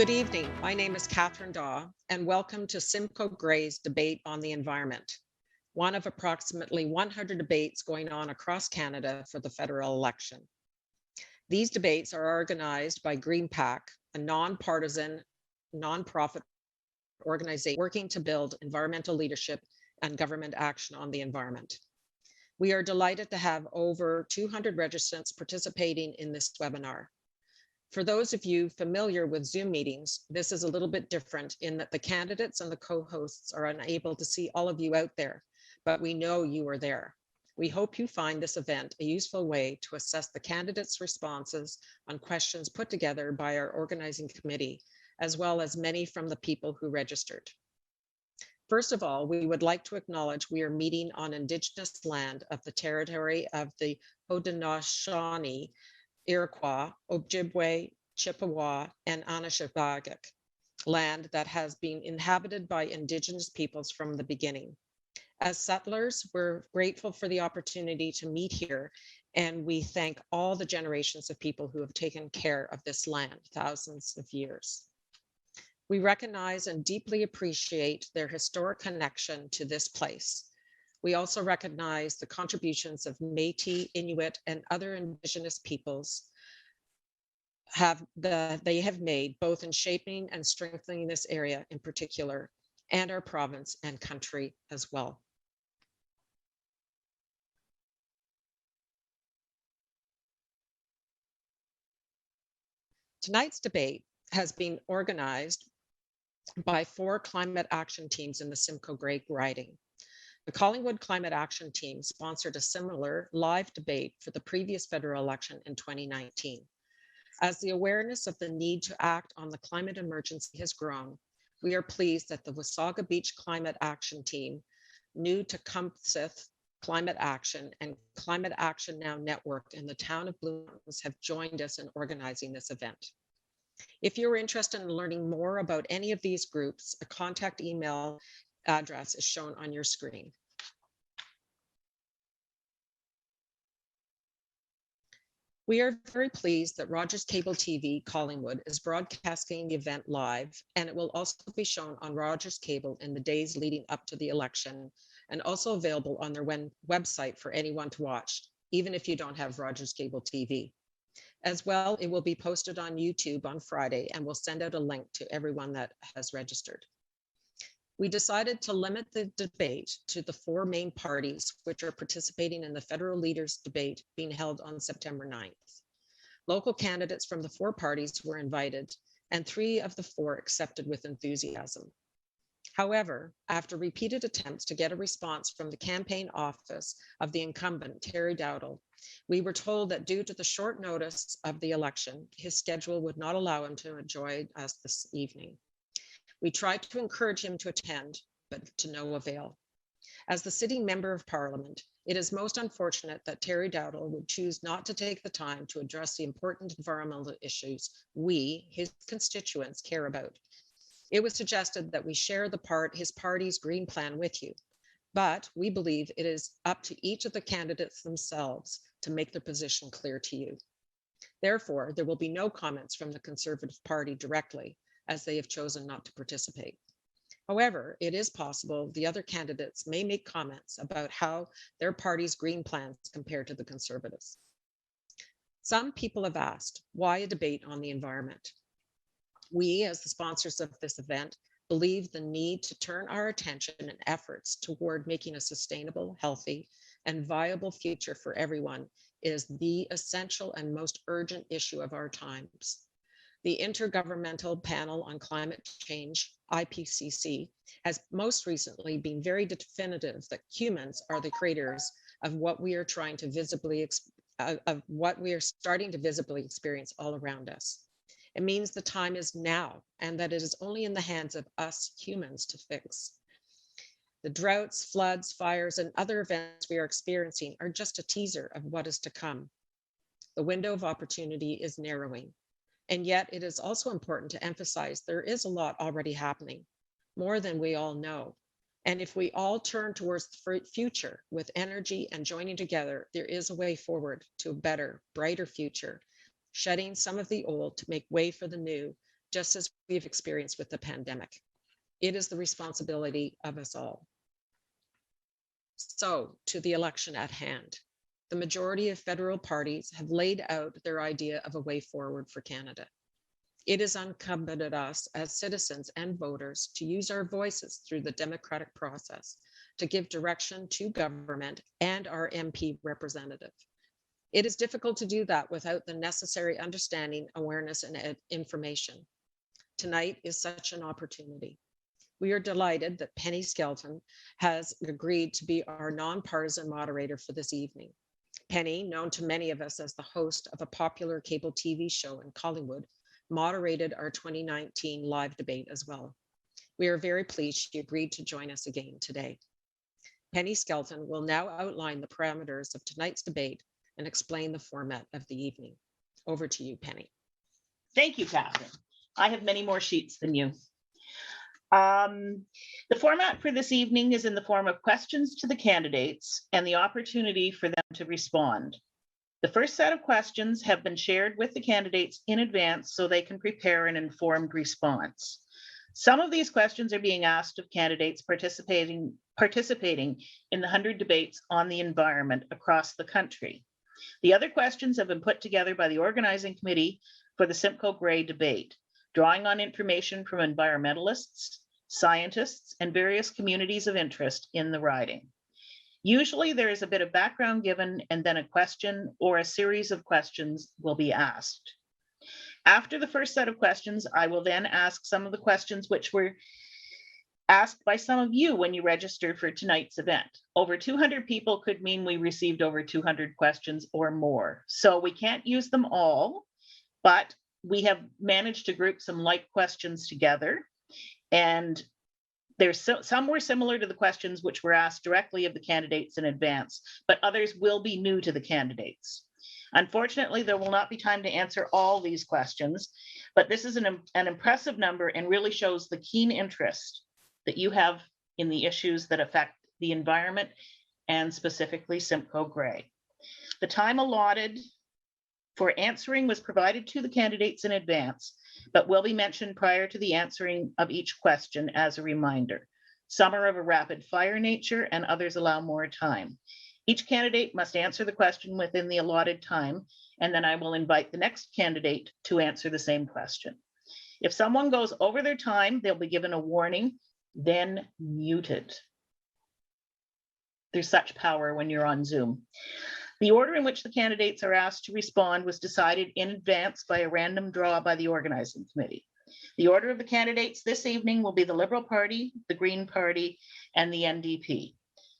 Good evening. My name is Catherine Daw, and welcome to Simcoe-Grey's debate on the environment, one of approximately 100 debates going on across Canada for the federal election. These debates are organized by GreenPAC, a nonpartisan, nonprofit organization working to build environmental leadership and government action on the environment. We are delighted to have over 200 registrants participating in this webinar. For those of you familiar with Zoom meetings, this is a little bit different in that the candidates and the co-hosts are unable to see all of you out there, but we know you are there. We hope you find this event a useful way to assess the candidates' responses on questions put together by our organizing committee, as well as many from the people who registered. First of all, we would like to acknowledge we are meeting on Indigenous land of the territory of the Haudenosaunee, Iroquois, Ojibwe, Chippewa, and Anishinaabeg, land that has been inhabited by Indigenous peoples from the beginning. As settlers, we're grateful for the opportunity to meet here, and we thank all the generations of people who have taken care of this land thousands of years. We recognize and deeply appreciate their historic connection to this place. We also recognize the contributions of Métis, Inuit, and other Indigenous peoples they have made both in shaping and strengthening this area in particular, and our province and country as well. Tonight's debate has been organized by 4 climate action teams in the Simcoe-Grey riding. The Collingwood Climate Action Team sponsored a similar live debate for the previous federal election in 2019. As the awareness of the need to act on the climate emergency has grown, we are pleased that the Wasaga Beach Climate Action Team, new to Tecumseth Climate Action, and Climate Action Now Network in the town of Blue Mountains have joined us in organizing this event. If you're interested in learning more about any of these groups, a contact email address is shown on your screen. We are very pleased that Rogers Cable TV Collingwood is broadcasting the event live, and it will also be shown on Rogers Cable in the days leading up to the election, and also available on their website for anyone to watch, even if you don't have Rogers Cable TV. As well, it will be posted on YouTube on Friday, and we'll send out a link to everyone that has registered. We decided to limit the debate to the 4 main parties which are participating in the federal leaders debate being held on September 9th. Local candidates from the 4 parties were invited, and 3 of the 4 accepted with enthusiasm. However, after repeated attempts to get a response from the campaign office of the incumbent, Terry Dowdall, we were told that due to the short notice of the election, his schedule would not allow him to join us this evening. We tried to encourage him to attend, but to no avail. As the sitting member of parliament, it is most unfortunate that Terry Dowdall would choose not to take the time to address the important environmental issues we, his constituents, care about. It was suggested that we share his party's green plan with you, but we believe it is up to each of the candidates themselves to make their position clear to you. Therefore, there will be no comments from the Conservative Party directly, as they have chosen not to participate. However, it is possible the other candidates may make comments about how their party's green plans compare to the Conservatives. Some people have asked, why a debate on the environment? We, as the sponsors of this event, believe the need to turn our attention and efforts toward making a sustainable, healthy, and viable future for everyone is the essential and most urgent issue of our times. The Intergovernmental Panel on Climate Change, IPCC, has most recently been very definitive that humans are the creators of what we are starting to visibly experience all around us. It means the time is now, and that it is only in the hands of us humans to fix. The droughts, floods, fires, and other events we are experiencing are just a teaser of what is to come. The window of opportunity is narrowing. And yet it is also important to emphasize there is a lot already happening, more than we all know. And if we all turn towards the future with energy and joining together, there is a way forward to a better, brighter future, shedding some of the old to make way for the new just as we've experienced with the pandemic. It is the responsibility of us all. So, to the election at hand. The majority of federal parties have laid out their idea of a way forward for Canada. It is incumbent on us as citizens and voters to use our voices through the democratic process to give direction to government and our MP representative. It is difficult to do that without the necessary understanding, awareness, and information. Tonight is such an opportunity. We are delighted that Penny Skelton has agreed to be our nonpartisan moderator for this evening. Penny, known to many of us as the host of a popular cable TV show in Collingwood, moderated our 2019 live debate as well. We are very pleased she agreed to join us again today. Penny Skelton will now outline the parameters of tonight's debate and explain the format of the evening. Over to you, Penny. Thank you, Catherine. I have many more sheets than you. The format for this evening is in the form of questions to the candidates and the opportunity for them to respond. The first set of questions have been shared with the candidates in advance so they can prepare an informed response. Some of these questions are being asked of candidates participating in the 100 debates on the environment across the country. The other questions have been put together by the organizing committee for the Simcoe-Grey debate, drawing on information from environmentalists, scientists, and various communities of interest in the riding. Usually there is a bit of background given and then a question or a series of questions will be asked. After the first set of questions, I will then ask some of the questions which were asked by some of you when you registered for tonight's event. Over 200 people could mean we received over 200 questions or more. So we can't use them all, but we have managed to group some like questions together. And some were similar to the questions which were asked directly of the candidates in advance, but others will be new to the candidates. Unfortunately, there will not be time to answer all these questions, but this is an impressive number and really shows the keen interest that you have in the issues that affect the environment and specifically Simcoe-Grey. The time allotted for answering was provided to the candidates in advance, but will be mentioned prior to the answering of each question as a reminder. Some are of a rapid fire nature and others allow more time. Each candidate must answer the question within the allotted time, and then I will invite the next candidate to answer the same question. If someone goes over their time, they'll be given a warning, then muted. There's such power when you're on Zoom. The order in which the candidates are asked to respond was decided in advance by a random draw by the organizing committee. The order of the candidates this evening will be the Liberal Party, the Green Party, and the NDP.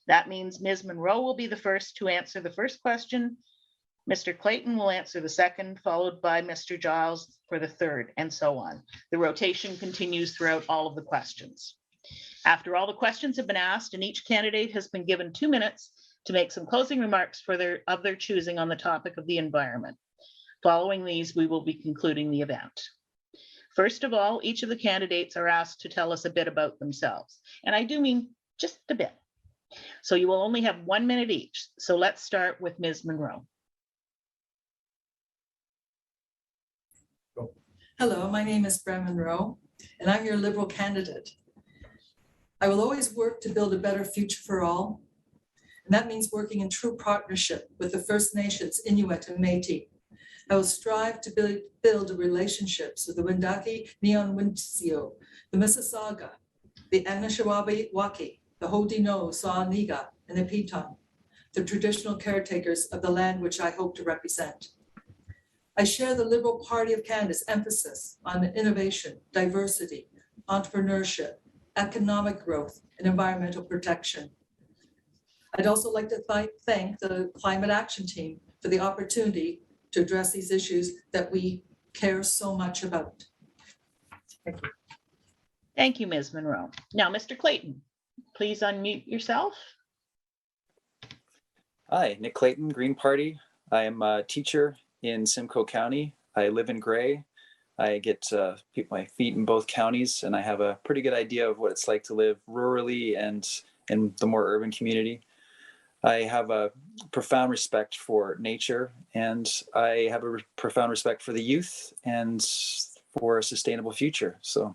That means Ms. Monroe will be the first to answer the first question. Mr. Clayton will answer the second, followed by Mr. Giles for the third, and so on. The rotation continues throughout all of the questions. After all the questions have been asked and each candidate has been given 2 minutes to make some closing remarks of their choosing on the topic of the environment. Following these, we will be concluding the event. First of all, each of the candidates are asked to tell us a bit about themselves. And I do mean just a bit. So you will only have 1 minute each. So let's start with Ms. Monroe. Hello, my name is Bren Monroe, and I'm your Liberal candidate. I will always work to build a better future for all, and that means working in true partnership with the First Nations, Inuit, and Métis. I will strive to build relationships with the Wendake Neonwinsio, the Mississauga, the Anishinaabe, the Haudenosaunee, Sauniga, and the Piton, the traditional caretakers of the land which I hope to represent. I share the Liberal Party of Canada's emphasis on innovation, diversity, entrepreneurship, economic growth, and environmental protection. I'd also like to thank the Climate Action Team for the opportunity to address these issues that we care so much about. Thank you. Thank you, Ms. Monroe. Now, Mr. Clayton, please unmute yourself. Hi, Nick Clayton, Green Party. I am a teacher in Simcoe County. I live in Grey. I get to keep my feet in both counties, and I have a pretty good idea of what it's like to live rurally and in the more urban community. I have a profound respect for nature, and I have a profound respect for the youth and for a sustainable future. So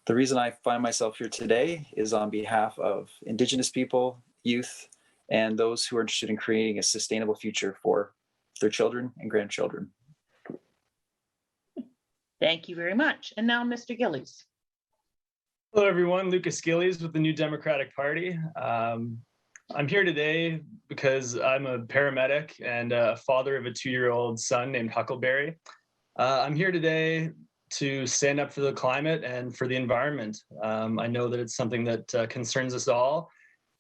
the reason I find myself here today is on behalf of Indigenous people, youth, and those who are interested in creating a sustainable future for their children and grandchildren. Thank you very much. And now Mr. Gillies. Hello, everyone. Lucas Gillies with the New Democratic Party. I'm here today because I'm a paramedic and a father of a 2-year-old son named Huckleberry. I'm here today to stand up for the climate and for the environment. I know that it's something that concerns us all.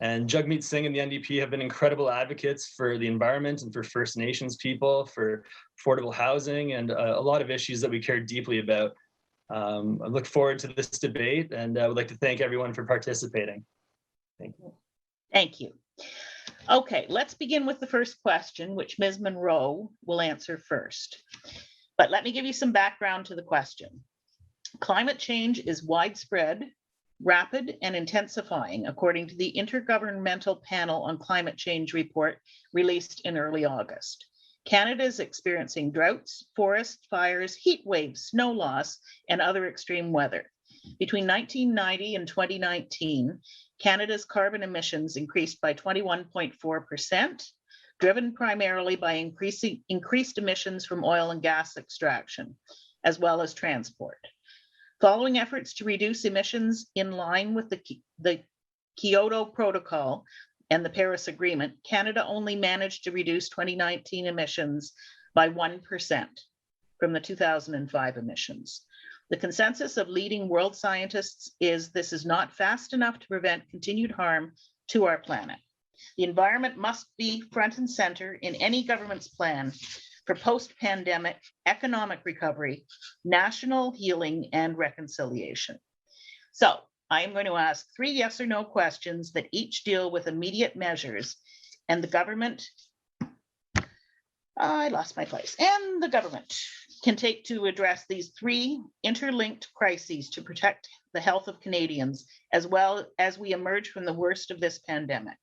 And Jagmeet Singh and the NDP have been incredible advocates for the environment and for First Nations people, for affordable housing, and a lot of issues that we care deeply about. I look forward to this debate, and I would like to thank everyone for participating. Thank you. Thank you. Okay, let's begin with the first question, which Ms. Monroe will answer first. But let me give you some background to the question. Climate change is widespread, rapid, and intensifying, according to the Intergovernmental Panel on Climate Change report released in early August. Canada is experiencing droughts, forest fires, heat waves, snow loss, and other extreme weather. Between 1990 and 2019, Canada's carbon emissions increased by 21.4%, driven primarily by increased emissions from oil and gas extraction, as well as transport. Following efforts to reduce emissions in line with the Kyoto Protocol and the Paris Agreement, Canada only managed to reduce 2019 emissions by 1% from the 2005 emissions. The consensus of leading world scientists is this is not fast enough to prevent continued harm to our planet. The environment must be front and center in any government's plan for post-pandemic economic recovery, national healing, and reconciliation. So I am going to ask 3 yes or no questions that each deal with immediate measures, and the government, I lost my place, and the government can take to address these 3 interlinked crises to protect the health of Canadians, as well as we emerge from the worst of this pandemic.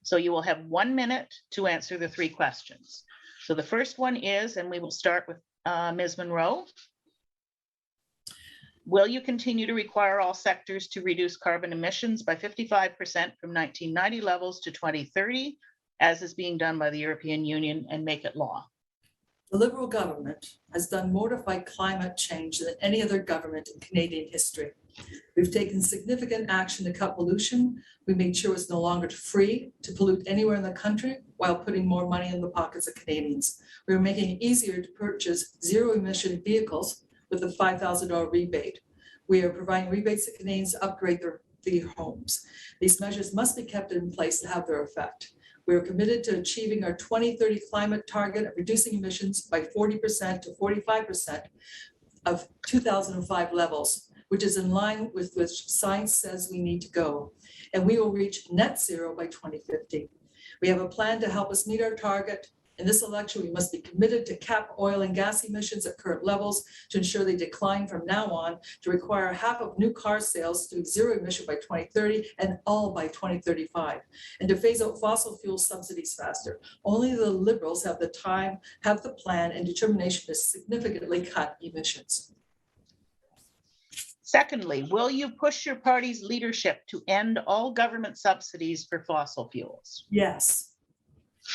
So you will have 1 minute to answer the 3 questions. So the first one is, and we will start with Ms. Monroe. Will you continue to require all sectors to reduce carbon emissions by 55% from 1990 levels to 2030, as is being done by the European Union, and make it law? The Liberal government has done more to fight climate change than any other government in Canadian history. We've taken significant action to cut pollution. We made sure it's no longer free to pollute anywhere in the country while putting more money in the pockets of Canadians. We're making it easier to purchase zero-emission vehicles with a $5,000 rebate. We are providing rebates to Canadians to upgrade their homes. These measures must be kept in place to have their effect. We are committed to achieving our 2030 climate target of reducing emissions by 40% to 45% of 2005 levels, which is in line with which science says we need to go. And we will reach net zero by 2050. We have a plan to help us meet our target. In this election, we must be committed to cap oil and gas emissions at current levels to ensure they decline from now on, to require half of new car sales to be zero emission by 2030 and all by 2035, and to phase out fossil fuel subsidies faster. Only the Liberals have the time, have the plan and determination to significantly cut emissions. Secondly, will you push your party's leadership to end all government subsidies for fossil fuels? Yes.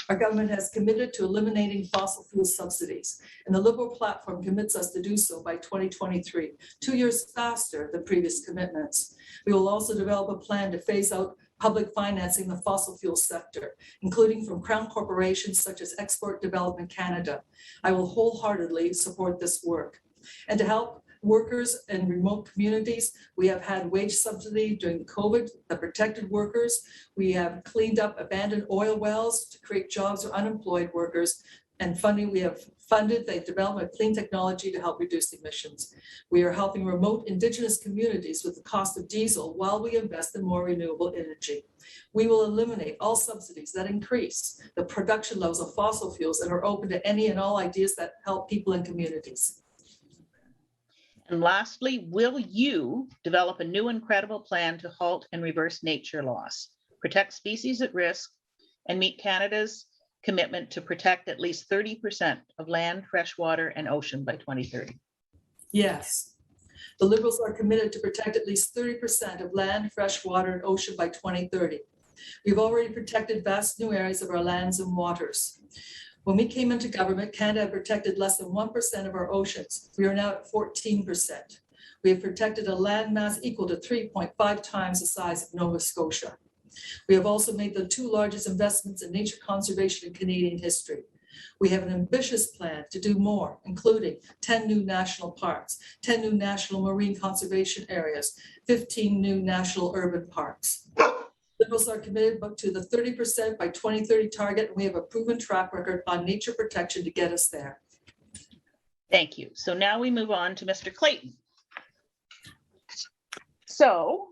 Our government has committed to eliminating fossil fuel subsidies, and the Liberal platform commits us to do so by 2023, 2 years faster than previous commitments. We will also develop a plan to phase out public financing the fossil fuel sector, including from Crown corporations such as Export Development Canada. I will wholeheartedly support this work. And to help workers in remote communities, we have had wage subsidy during COVID that protected workers. We have cleaned up abandoned oil wells to create jobs for unemployed workers, and we have funded the development of clean technology to help reduce emissions. We are helping remote Indigenous communities with the cost of diesel while we invest in more renewable energy. We will eliminate all subsidies that increase the production levels of fossil fuels and are open to any and all ideas that help people and communities. And lastly, will you develop a new and credible plan to halt and reverse nature loss, protect species at risk, and meet Canada's commitment to protect at least 30% of land, freshwater, and ocean by 2030? Yes. The Liberals are committed to protect at least 30% of land, fresh water, and ocean by 2030. We've already protected vast new areas of our lands and waters. When we came into government, Canada had protected less than 1% of our oceans. We are now at 14%. We have protected a land mass equal to 3.5 times the size of Nova Scotia. We have also made the 2 largest investments in nature conservation in Canadian history. We have an ambitious plan to do more, including 10 new national parks, 10 new national marine conservation areas, 15 new national urban parks. Liberals are committed to the 30% by 2030 target, and we have a proven track record on nature protection to get us there. Thank you. So now we move on to Mr. Clayton. So,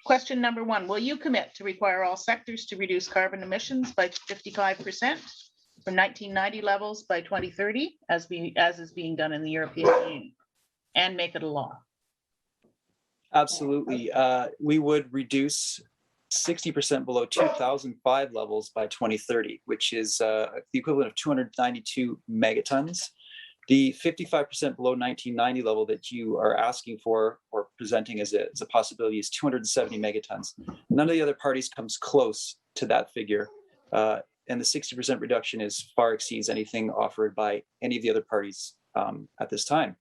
question number 1, will you commit to require all sectors to reduce carbon emissions by 55% from 1990 levels by 2030, as is being done in the European Union, and make it a law? Absolutely. We would reduce 60% below 2005 levels by 2030, which is the equivalent of 292 megatons. The 55% below 1990 level that you are asking for or presenting as a possibility is 270 megatons. None of the other parties comes close to that figure. And the 60% reduction far exceeds anything offered by any of the other parties at this time.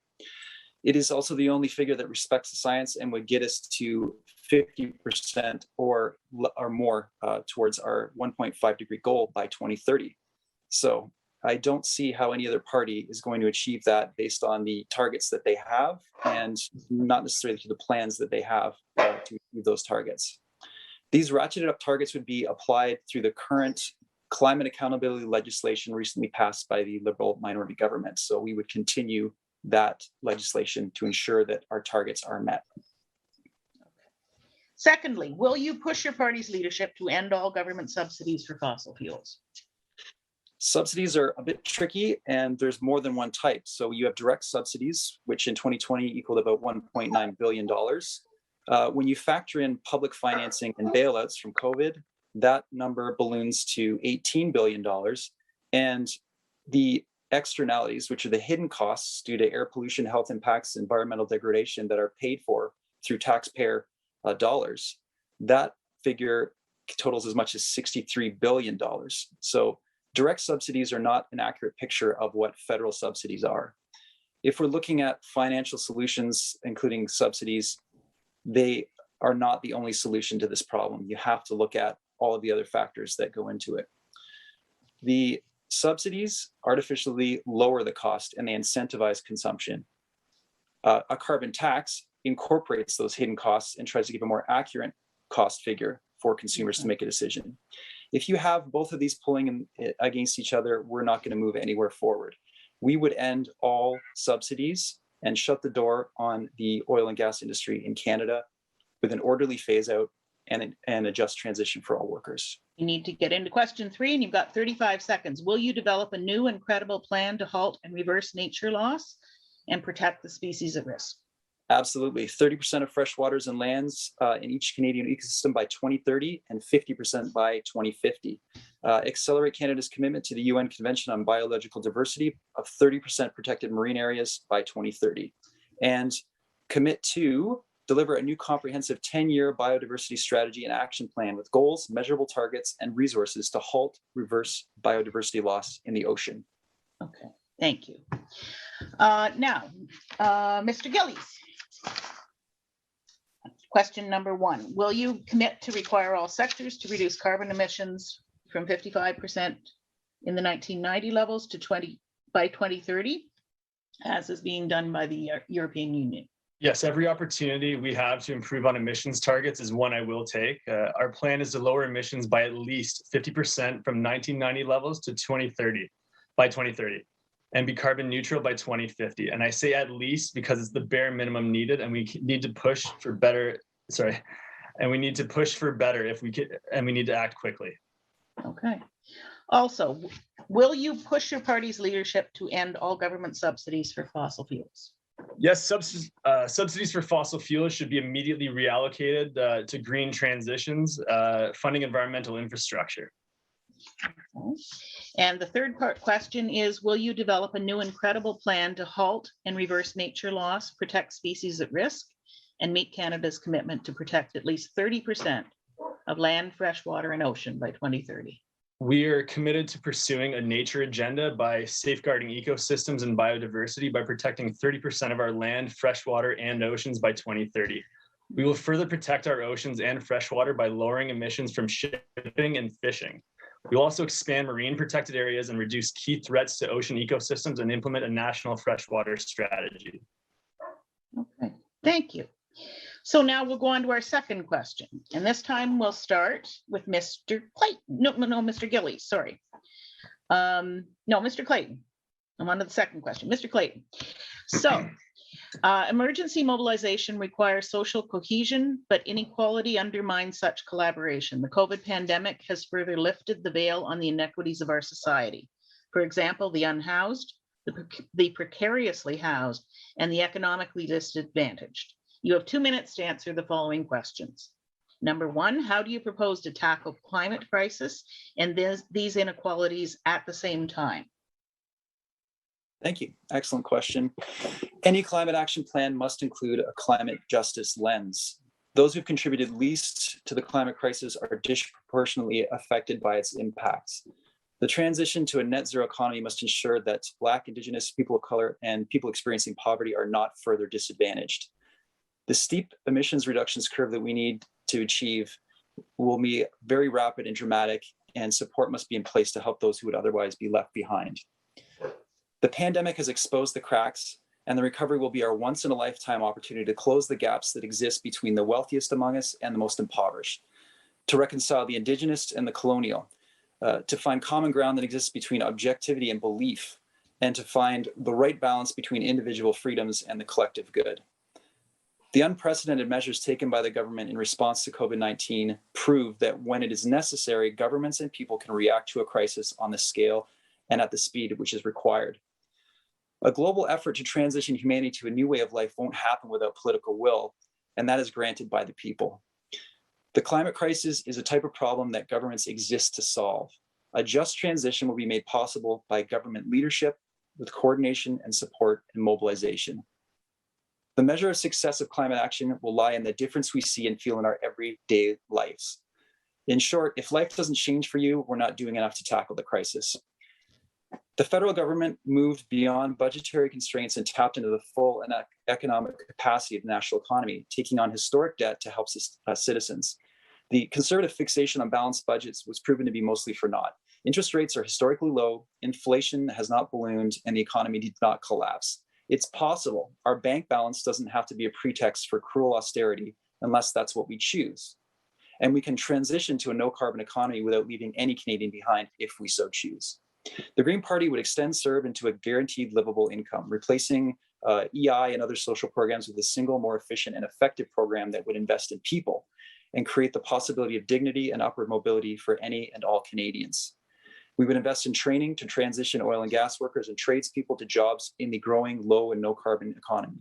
It is also the only figure that respects the science and would get us to 50% or more towards our 1.5 degree goal by 2030. So I don't see how any other party is going to achieve that based on the targets that they have and not necessarily through the plans that they have to achieve those targets. These ratcheted up targets would be applied through the current climate accountability legislation recently passed by the Liberal minority government. So we would continue that legislation to ensure that our targets are met. Secondly, will you push your party's leadership to end all government subsidies for fossil fuels? Subsidies are a bit tricky, and there's more than one type. So you have direct subsidies, which in 2020 equaled about $1.9 billion. When you factor in public financing and bailouts from COVID, that number balloons to $18 billion. And the externalities, which are the hidden costs due to air pollution, health impacts, environmental degradation that are paid for through taxpayer dollars, that figure totals as much as $63 billion. So direct subsidies are not an accurate picture of what federal subsidies are. If we're looking at financial solutions, including subsidies, they are not the only solution to this problem. You have to look at all of the other factors that go into it. The subsidies artificially lower the cost and they incentivize consumption. A carbon tax incorporates those hidden costs and tries to give a more accurate cost figure for consumers to make a decision. If you have both of these pulling against each other, we're not going to move anywhere forward. We would end all subsidies and shut the door on the oil and gas industry in Canada with an orderly phase out and a just transition for all workers. You need to get into question 3, and you've got 35 seconds. Will you develop a new and credible plan to halt and reverse nature loss and protect the species at risk? Absolutely. 30% of fresh waters and lands in each Canadian ecosystem by 2030 and 50% by 2050. Accelerate Canada's commitment to the UN Convention on Biological Diversity of 30% protected marine areas by 2030. And commit to deliver a new comprehensive 10-year biodiversity strategy and action plan with goals, measurable targets, and resources to halt, reverse biodiversity loss in the ocean. Okay, thank you. Now, Mr. Gillies. Question number 1, will you commit to require all sectors to reduce carbon emissions from 55% in the 1990 levels to by 2030, as is being done by the European Union? Yes, every opportunity we have to improve on emissions targets is one I will take. Our plan is to lower emissions by at least 50% from 1990 levels to by 2030, and be carbon neutral by 2050. And I say at least because it's the bare minimum needed, and we need to push for better. And we need to push for better if we can, and we need to act quickly. Okay. Also, will you push your party's leadership to end all government subsidies for fossil fuels? Yes, subsidies for fossil fuels should be immediately reallocated to green transitions, funding environmental infrastructure. Okay. And the third part question is, will you develop a new and credible plan to halt and reverse nature loss, protect species at risk, and meet Canada's commitment to protect at least 30% of land, freshwater, and ocean by 2030? We are committed to pursuing a nature agenda by safeguarding ecosystems and biodiversity by protecting 30% of our land, freshwater, and oceans by 2030. We will further protect our oceans and freshwater by lowering emissions from shipping and fishing. We will also expand marine protected areas and reduce key threats to ocean ecosystems and implement a national freshwater strategy. Okay, thank you. So now we'll go on to our second question. And this time we'll start with Mr. Clayton. No, Mr. Gillies, sorry. No, Mr. Clayton. I'm on to the second question. Mr. Clayton. So emergency mobilization requires social cohesion, but inequality undermines such collaboration. The COVID pandemic has further lifted the veil on the inequities of our society. For example, the unhoused, the precariously housed, and the economically disadvantaged. You have 2 minutes to answer the following questions. Number one, how do you propose to tackle climate crisis and these inequalities at the same time? Thank you. Excellent question. Any climate action plan must include a climate justice lens. Those who've contributed least to the climate crisis are disproportionately affected by its impacts. The transition to a net zero economy must ensure that Black, Indigenous, people of color, and people experiencing poverty are not further disadvantaged. The steep emissions reductions curve that we need to achieve will be very rapid and dramatic, and support must be in place to help those who would otherwise be left behind. The pandemic has exposed the cracks, and the recovery will be our once-in-a-lifetime opportunity to close the gaps that exist between the wealthiest among us and the most impoverished, to reconcile the Indigenous and the colonial, to find common ground that exists between objectivity and belief, and to find the right balance between individual freedoms and the collective good. The unprecedented measures taken by the government in response to COVID-19 prove that when it is necessary, governments and people can react to a crisis on the scale and at the speed which is required. A global effort to transition humanity to a new way of life won't happen without political will, and that is granted by the people. The climate crisis is a type of problem that governments exist to solve. A just transition will be made possible by government leadership with coordination and support and mobilization. The measure of success of climate action will lie in the difference we see and feel in our everyday lives. In short, if life doesn't change for you, we're not doing enough to tackle the crisis. The federal government moved beyond budgetary constraints and tapped into the full and economic capacity of the national economy, taking on historic debt to help citizens. The conservative fixation on balanced budgets was proven to be mostly for naught. Interest rates are historically low, inflation has not ballooned, and the economy did not collapse. It's possible. Our bank balance doesn't have to be a pretext for cruel austerity unless that's what we choose. And we can transition to a no carbon economy without leaving any Canadian behind if we so choose. The Green Party would extend CERB into a guaranteed livable income, replacing EI and other social programs with a single, more efficient and effective program that would invest in people and create the possibility of dignity and upward mobility for any and all Canadians. We would invest in training to transition oil and gas workers and tradespeople to jobs in the growing low and no carbon economy,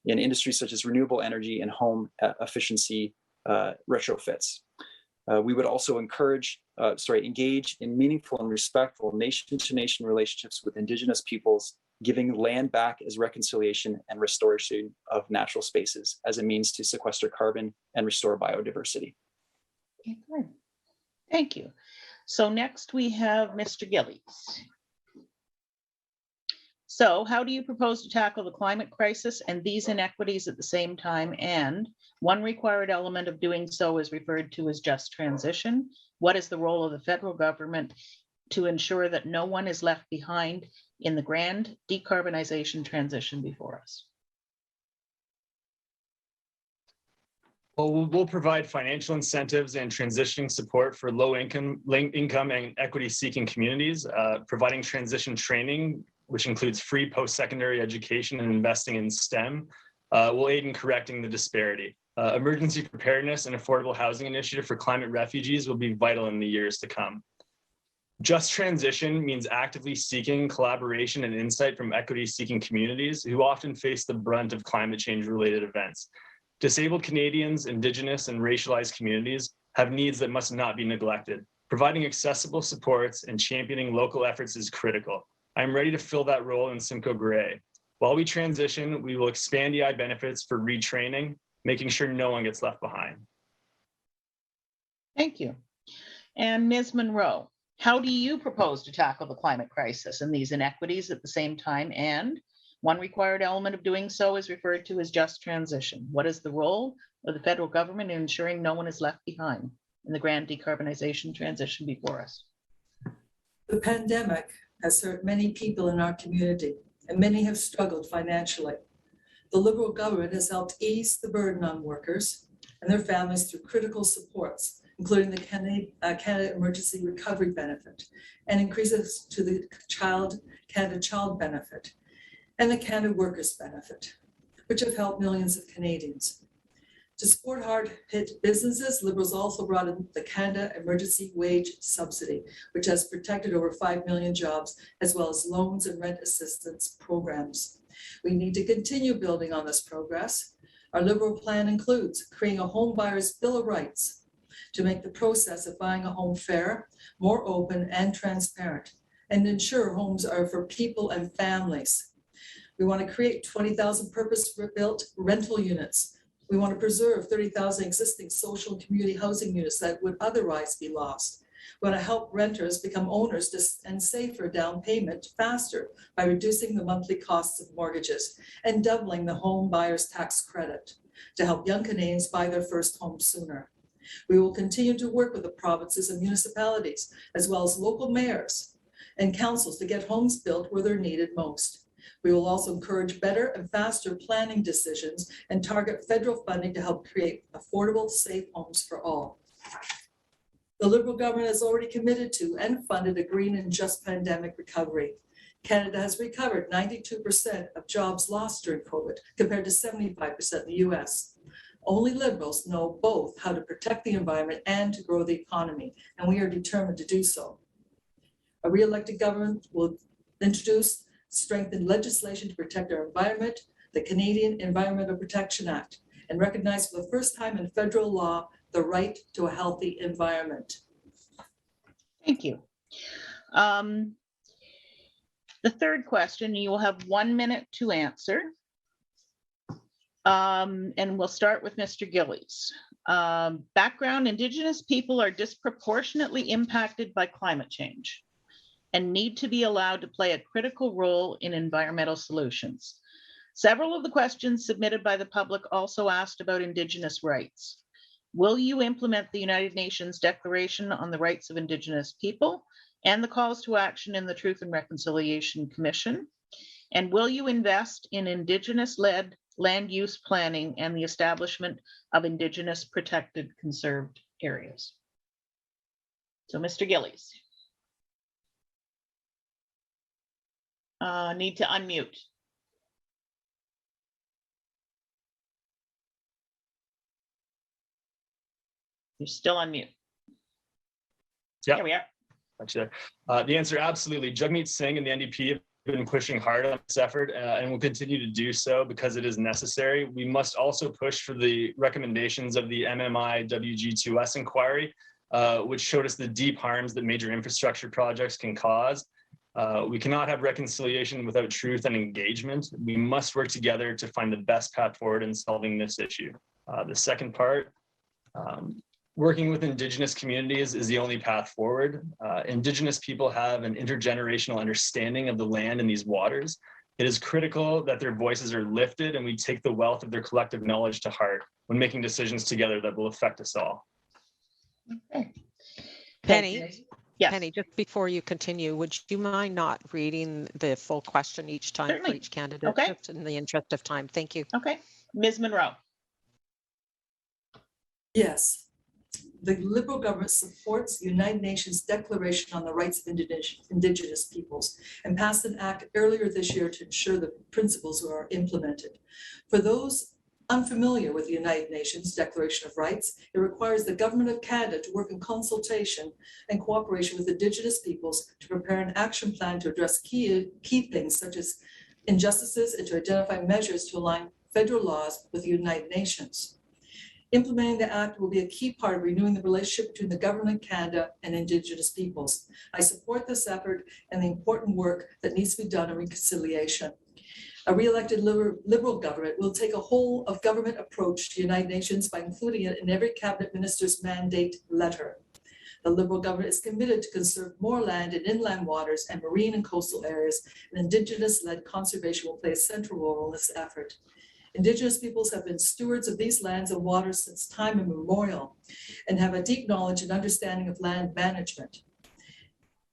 in industries such as renewable energy and home efficiency retrofits. We would also engage in meaningful and respectful nation-to-nation relationships with Indigenous peoples, giving land back as reconciliation and restoration of natural spaces as a means to sequester carbon and restore biodiversity. Okay, good. Thank you. So next we have Mr. Gillies. So how do you propose to tackle the climate crisis and these inequities at the same time? And one required element of doing so is referred to as just transition. What is the role of the federal government to ensure that no one is left behind in the grand decarbonization transition before us? Well, we'll provide financial incentives and transitioning support for low income and equity-seeking communities, providing transition training, which includes free post-secondary education and investing in STEM, will aid in correcting the disparity. Emergency preparedness and affordable housing initiative for climate refugees will be vital in the years to come. Just transition means actively seeking collaboration and insight from equity-seeking communities who often face the brunt of climate change-related events. Disabled Canadians, Indigenous, and racialized communities have needs that must not be neglected. Providing accessible supports and championing local efforts is critical. I'm ready to fill that role in Simcoe-Grey. While we transition, we will expand EI benefits for retraining, making sure no one gets left behind. Thank you. And Ms. Monroe, how do you propose to tackle the climate crisis and these inequities at the same time? And one required element of doing so is referred to as just transition. What is the role of the federal government in ensuring no one is left behind in the grand decarbonization transition before us? The pandemic has hurt many people in our community, and many have struggled financially. The Liberal government has helped ease the burden on workers and their families through critical supports, including the Canada Emergency Recovery Benefit and increases to the Canada Child Benefit and the Canada Workers Benefit, which have helped millions of Canadians. To support hard-hit businesses, Liberals also brought in the Canada Emergency Wage Subsidy, which has protected over 5 million jobs, as well as loans and rent assistance programs. We need to continue building on this progress. Our Liberal plan includes creating a home buyer's Bill of Rights to make the process of buying a home fair, more open and transparent, and ensure homes are for people and families. We want to create 20,000 purpose-built rental units. We want to preserve 30,000 existing social and community housing units that would otherwise be lost. We want to help renters become owners and save for down payment faster by reducing the monthly costs of mortgages and doubling the home buyer's tax credit to help young Canadians buy their first home sooner. We will continue to work with the provinces and municipalities, as well as local mayors and councils to get homes built where they're needed most. We will also encourage better and faster planning decisions and target federal funding to help create affordable, safe homes for all. The Liberal government has already committed to and funded a green and just pandemic recovery. Canada has recovered 92% of jobs lost during COVID, compared to 75% in the US. Only Liberals know both how to protect the environment and to grow the economy, and we are determined to do so. A re-elected government will introduce strengthen legislation to protect our environment, the Canadian Environmental Protection Act, and recognize for the first time in federal law the right to a healthy environment. Thank you. The third question, you will have 1 minute to answer. And we'll start with Mr. Gillies. Background, Indigenous people are disproportionately impacted by climate change and need to be allowed to play a critical role in environmental solutions. Several of the questions submitted by the public also asked about Indigenous rights. Will you implement the United Nations Declaration on the Rights of Indigenous People and the calls to action in the Truth and Reconciliation Commission? And will you invest in Indigenous-led land use planning and the establishment of Indigenous protected conserved areas? So Mr. Gillies. Need to unmute. You're still on mute. Yeah. There we are. Actually, the answer, absolutely. Jagmeet Singh and the NDP have been pushing hard on this effort and will continue to do so because it is necessary. We must also push for the recommendations of the MMI WG2S inquiry, which showed us the deep harms that major infrastructure projects can cause. We cannot have reconciliation without truth and engagement. We must work together to find the best path forward in solving this issue. The second part, working with Indigenous communities is the only path forward. Indigenous people have an intergenerational understanding of the land and these waters. It is critical that their voices are lifted and we take the wealth of their collective knowledge to heart when making decisions together that will affect us all. Okay. Penny, Yes. Penny, just before you continue, would you mind not reading the full question each time Certainly. for each candidate, Okay. just in the interest of time? Thank you. Okay. Ms. Monroe. Yes. The Liberal government supports the United Nations Declaration on the Rights of Indigenous Peoples and passed an act earlier this year to ensure the principles are implemented. For those unfamiliar with the United Nations Declaration of Rights, it requires the Government of Canada to work in consultation and cooperation with Indigenous peoples to prepare an action plan to address key things such as injustices and to identify measures to align federal laws with the United Nations. Implementing the Act will be a key part of renewing the relationship between the government of Canada and Indigenous peoples. I support this effort and the important work that needs to be done in reconciliation. A re-elected Liberal government will take a whole of government approach to the United Nations by including it in every cabinet minister's mandate letter. The Liberal government is committed to conserve more land in inland waters and marine and coastal areas, and Indigenous-led conservation will play a central role in this effort. Indigenous peoples have been stewards of these lands and waters since time immemorial and have a deep knowledge and understanding of land management.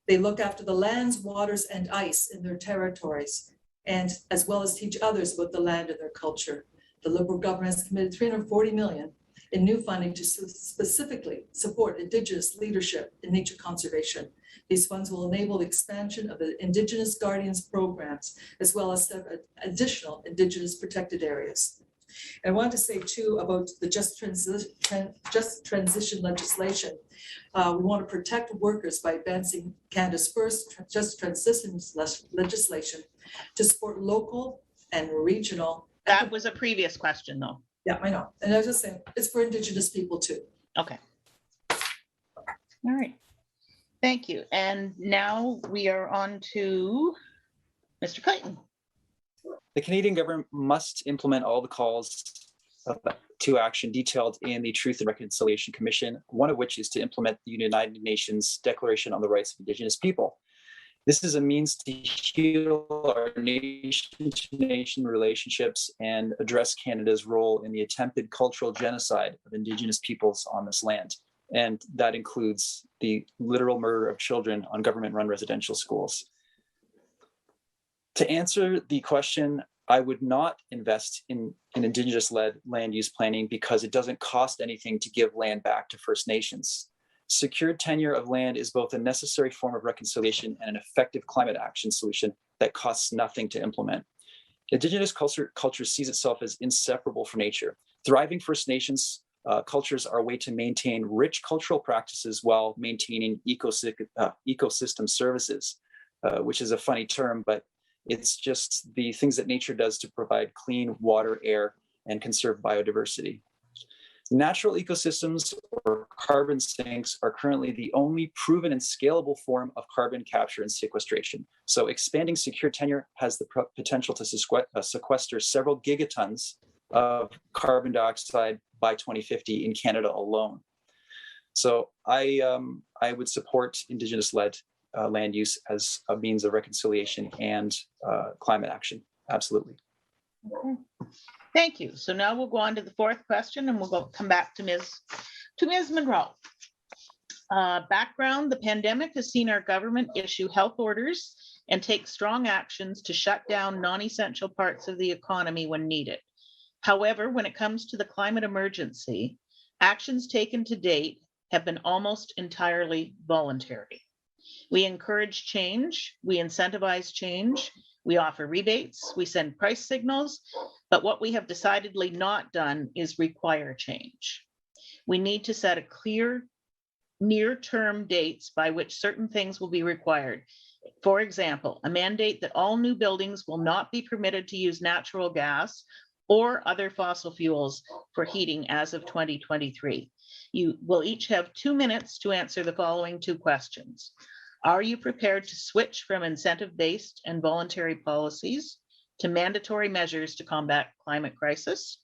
They look after the lands, waters, and ice in their territories, and as well as teach others about the land and their culture. The Liberal government has committed $340 million in new funding to specifically support Indigenous leadership in nature conservation. These funds will enable the expansion of the Indigenous Guardians programs, as well as additional Indigenous protected areas. And I wanted to say too about the just transition legislation. We want to protect workers by advancing Canada's first just transition legislation to support local and regional. That was a previous question though. Yeah, I know. And I was just saying, it's for Indigenous people too. Okay. All right. Thank you. And now we are on to Mr. Clayton. The Canadian government must implement all the calls to action detailed in the Truth and Reconciliation Commission, one of which is to implement the United Nations Declaration on the Rights of Indigenous People. This is a means to heal our nation-to-nation relationships and address Canada's role in the attempted cultural genocide of Indigenous peoples on this land. And that includes the literal murder of children on government-run residential schools. To answer the question, I would not invest in Indigenous-led land use planning because it doesn't cost anything to give land back to First Nations. Secured tenure of land is both a necessary form of reconciliation and an effective climate action solution that costs nothing to implement. Indigenous culture sees itself as inseparable from nature. Thriving First Nations cultures are a way to maintain rich cultural practices while maintaining ecosystem services, which is a funny term, but it's just the things that nature does to provide clean water, air, and conserve biodiversity. Natural ecosystems or carbon sinks are currently the only proven and scalable form of carbon capture and sequestration. So expanding secure tenure has the potential to sequester several gigatons of carbon dioxide by 2050 in Canada alone. So I would support Indigenous-led land use as a means of reconciliation and climate action. Absolutely. Okay. Thank you. So now we'll go on to the fourth question and we'll come back to Ms. Monroe. Background, the pandemic has seen our government issue health orders and take strong actions to shut down non-essential parts of the economy when needed. However, when it comes to the climate emergency, actions taken to date have been almost entirely voluntary. We encourage change, we incentivize change, we offer rebates, we send price signals, but what we have decidedly not done is require change. We need to set a clear near-term dates by which certain things will be required. For example, a mandate that all new buildings will not be permitted to use natural gas or other fossil fuels for heating as of 2023. You will each have 2 minutes to answer the following 2 questions. Are you prepared to switch from incentive-based and voluntary policies to mandatory measures to combat climate crisis?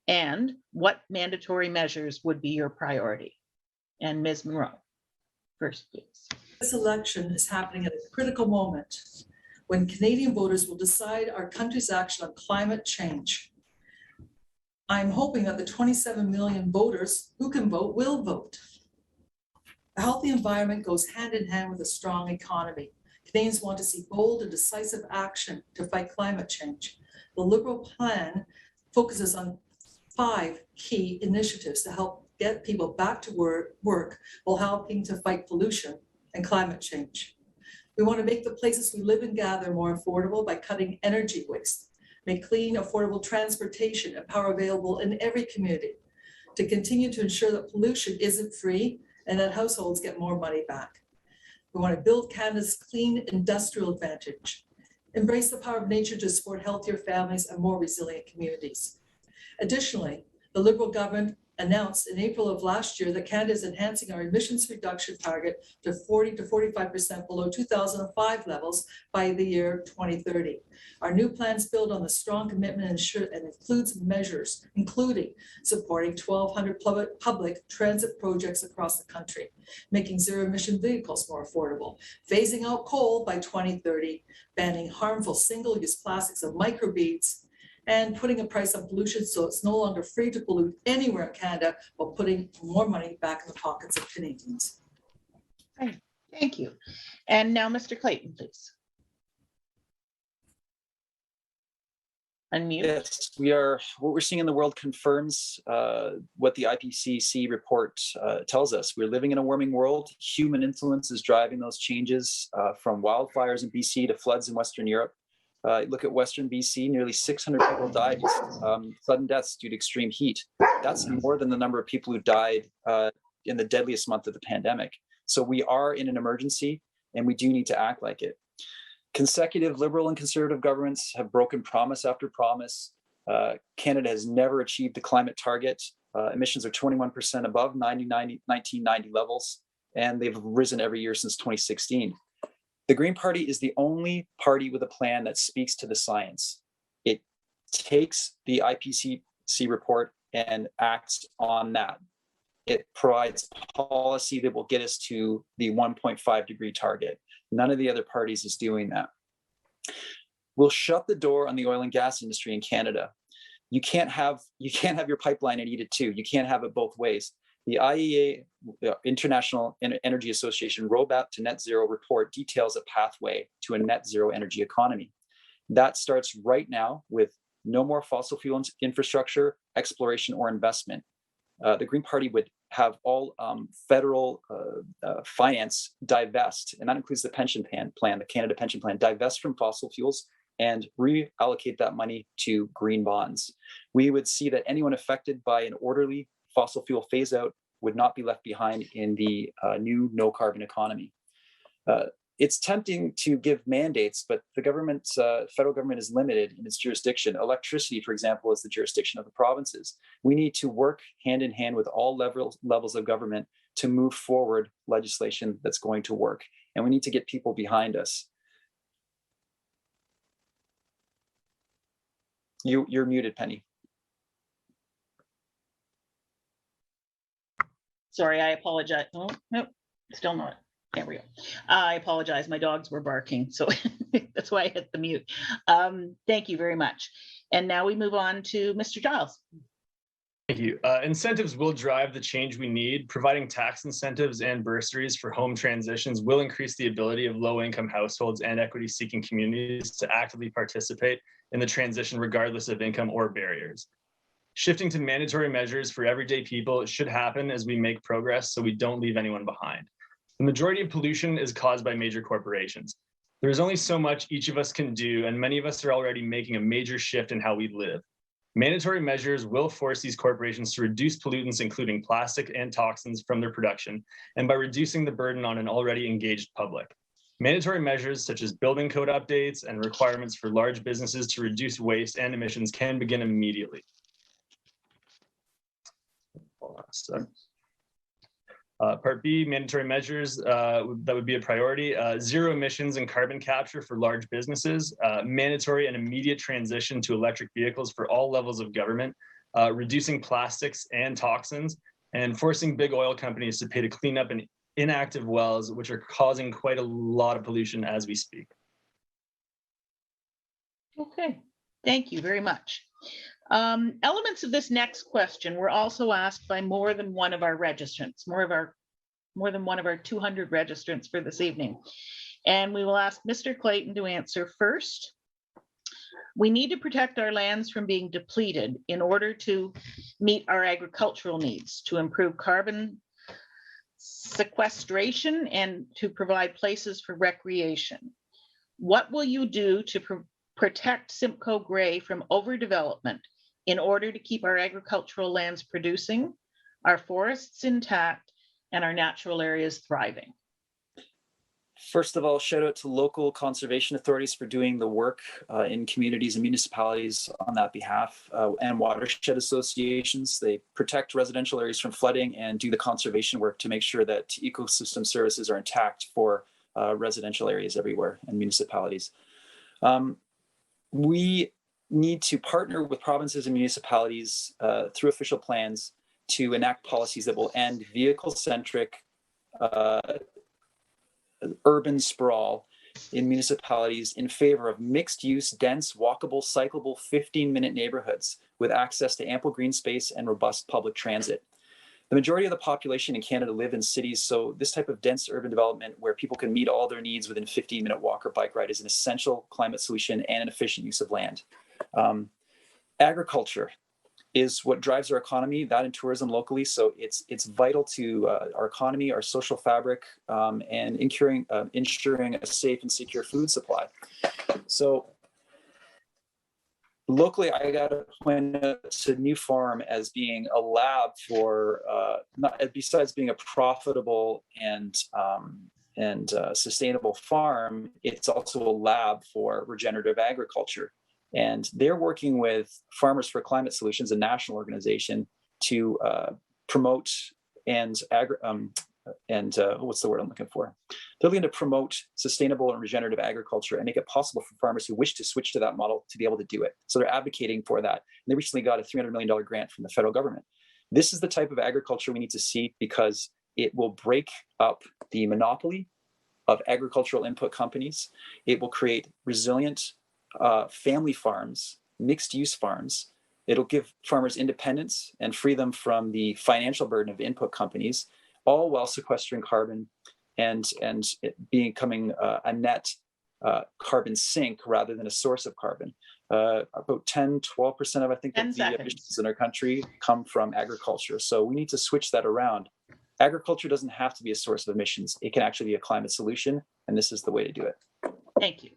And what mandatory measures would be your priority? And Ms. Monroe, first, please. This election is happening at a critical moment when Canadian voters will decide our country's action on climate change. I'm hoping that the 27 million voters who can vote will vote. A healthy environment goes hand in hand with a strong economy. Canadians want to see bold and decisive action to fight climate change. The Liberal plan focuses on 5 key initiatives to help get people back to work while helping to fight pollution and climate change. We want to make the places we live and gather more affordable by cutting energy waste, make clean, affordable transportation and power available in every community, to continue to ensure that pollution isn't free and that households get more money back. We want to build Canada's clean industrial advantage, embrace the power of nature to support healthier families and more resilient communities. Additionally, the Liberal government announced in April of last year that Canada is enhancing our emissions reduction target to 40 to 45% below 2005 levels by the year 2030. Our new plans build on the strong commitment and includes measures, including supporting 1,200 public transit projects across the country, making zero-emission vehicles more affordable, phasing out coal by 2030, banning harmful single-use plastics and microbeads, and putting a price on pollution so it's no longer free to pollute anywhere in Canada, while putting more money back in the pockets of Canadians. Thank you. And now Mr. Clayton, please. Unmute. Yes, what we're seeing in the world confirms what the IPCC report tells us. We're living in a warming world. Human influence is driving those changes from wildfires in BC to floods in Western Europe. Look at Western BC, nearly 600 people died, sudden deaths due to extreme heat. That's more than the number of people who died in the deadliest month of the pandemic. So we are in an emergency and we do need to act like it. Consecutive Liberal and Conservative governments have broken promise after promise. Canada has never achieved the climate target. Emissions are 21% above 1990 levels, and they've risen every year since 2016. The Green Party is the only party with a plan that speaks to the science. It takes the IPCC report and acts on that. It provides policy that will get us to the 1.5 degree target. None of the other parties is doing that. We'll shut the door on the oil and gas industry in Canada. You can't have your pipeline and eat it too. You can't have it both ways. The IEA, the International Energy Association Roadmap to Net Zero report details a pathway to a net zero energy economy. That starts right now with no more fossil fuel infrastructure, exploration, or investment. The Green Party would have all federal finance divest, and that includes the pension plan, the Canada Pension Plan, divest from fossil fuels and reallocate that money to green bonds. We would see that anyone affected by an orderly fossil fuel phase out would not be left behind in the new no carbon economy. It's tempting to give mandates, but the federal government is limited in its jurisdiction. Electricity, for example, is the jurisdiction of the provinces. We need to work hand in hand with all levels of government to move forward legislation that's going to work. And we need to get people behind us. You're muted, Penny. Sorry, I apologize. Oh, nope, still not. There we go. I apologize. My dogs were barking, so that's why I hit the mute. Thank you very much. And now we move on to Mr. Giles. Thank you. Incentives will drive the change we need. Providing tax incentives and bursaries for home transitions will increase the ability of low-income households and equity-seeking communities to actively participate in the transition regardless of income or barriers. Shifting to mandatory measures for everyday people should happen as we make progress so we don't leave anyone behind. The majority of pollution is caused by major corporations. There is only so much each of us can do, and many of us are already making a major shift in how we live. Mandatory measures will force these corporations to reduce pollutants, including plastic and toxins, from their production, and by reducing the burden on an already engaged public. Mandatory measures such as building code updates and requirements for large businesses to reduce waste and emissions can begin immediately. Part B, mandatory measures that would be a priority. Zero emissions and carbon capture for large businesses, mandatory and immediate transition to electric vehicles for all levels of government, reducing plastics and toxins, and forcing big oil companies to pay to clean up inactive wells, which are causing quite a lot of pollution as we speak. Okay, thank you very much. Elements of this next question were also asked by more than one of our registrants, more than one of our 200 registrants for this evening. And we will ask Mr. Clayton to answer first. We need to protect our lands from being depleted in order to meet our agricultural needs, to improve carbon sequestration, and to provide places for recreation. What will you do to protect Simcoe-Grey from overdevelopment in order to keep our agricultural lands producing, our forests intact, and our natural areas thriving? First of all, shout out to local conservation authorities for doing the work in communities and municipalities on that behalf, and watershed associations. They protect residential areas from flooding and do the conservation work to make sure that ecosystem services are intact for residential areas everywhere and municipalities. We need to partner with provinces and municipalities through official plans to enact policies that will end vehicle-centric urban sprawl in municipalities in favor of mixed-use, dense, walkable, cyclable 15-minute neighborhoods with access to ample green space and robust public transit. The majority of the population in Canada live in cities, so this type of dense urban development where people can meet all their needs within a 15-minute walk or bike ride is an essential climate solution and an efficient use of land. Agriculture is what drives our economy, that and tourism locally. So it's vital to our economy, our social fabric, and ensuring a safe and secure food supply. So locally, I got to point out to New Farm as being a lab for, besides being a profitable and sustainable farm, it's also a lab for regenerative agriculture. And they're working with Farmers for Climate Solutions, a national organization, to promote what's the word I'm looking for? They're looking to promote sustainable and regenerative agriculture and make it possible for farmers who wish to switch to that model to be able to do it. So they're advocating for that. And they recently got a $300 million grant from the federal government. This is the type of agriculture we need to see because it will break up the monopoly of agricultural input companies. It will create resilient family farms, mixed use farms. It'll give farmers independence and free them from the financial burden of input companies, all while sequestering carbon and it becoming a net carbon sink rather than a source of carbon. About 12% of, I think, of the emissions in our country come from agriculture. So we need to switch that around. Agriculture doesn't have to be a source of emissions. It can actually be a climate solution, and this is the way to do it. Thank you.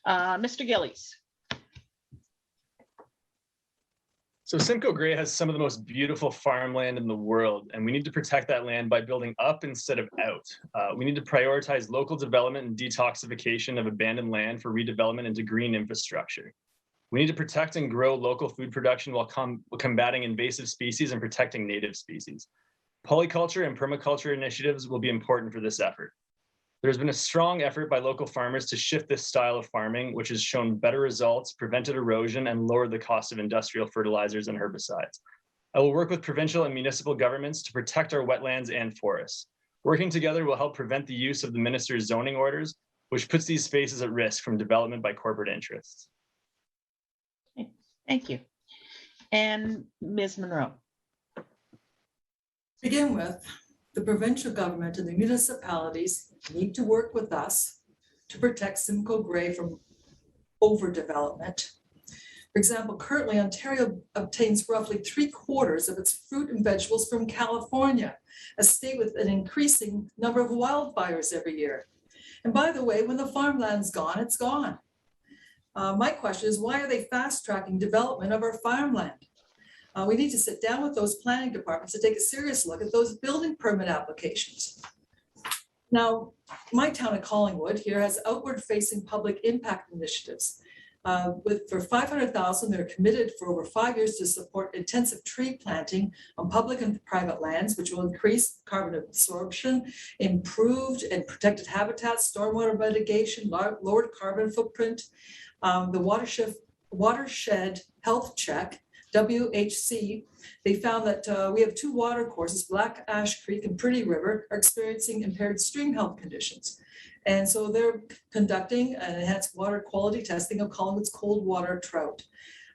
Mr. Gillies. So Simcoe-Grey has some of the most beautiful farmland in the world, and we need to protect that land by building up instead of out. We need to prioritize local development and detoxification of abandoned land for redevelopment into green infrastructure. We need to protect and grow local food production while combating invasive species and protecting native species. Polyculture and permaculture initiatives will be important for this effort. There's been a strong effort by local farmers to shift this style of farming, which has shown better results, prevented erosion, and lowered the cost of industrial fertilizers and herbicides. I will work with provincial and municipal governments to protect our wetlands and forests. Working together will help prevent the use of the minister's zoning orders, which puts these spaces at risk from development by corporate interests. Thank you. And Ms. Monroe. To begin with, the provincial government and the municipalities need to work with us to protect Simcoe-Grey from overdevelopment. For example, currently Ontario obtains roughly 3/4 of its fruit and vegetables from California, a state with an increasing number of wildfires every year. And by the way, when the farmland's gone, it's gone. My question is, why are they fast-tracking development of our farmland? We need to sit down with those planning departments to take a serious look at those building permit applications. Now, my town of Collingwood here has outward-facing public impact initiatives. For $500,000, they're committed for over 5 years to support intensive tree planting on public and private lands, which will increase carbon absorption, improved and protected habitats, stormwater mitigation, lowered carbon footprint. The watershed health check, WHC, they found that we have 2 water courses, Black Ash Creek and Pretty River, are experiencing impaired stream health conditions. And so they're conducting an enhanced water quality testing of Collingwood's cold water trout.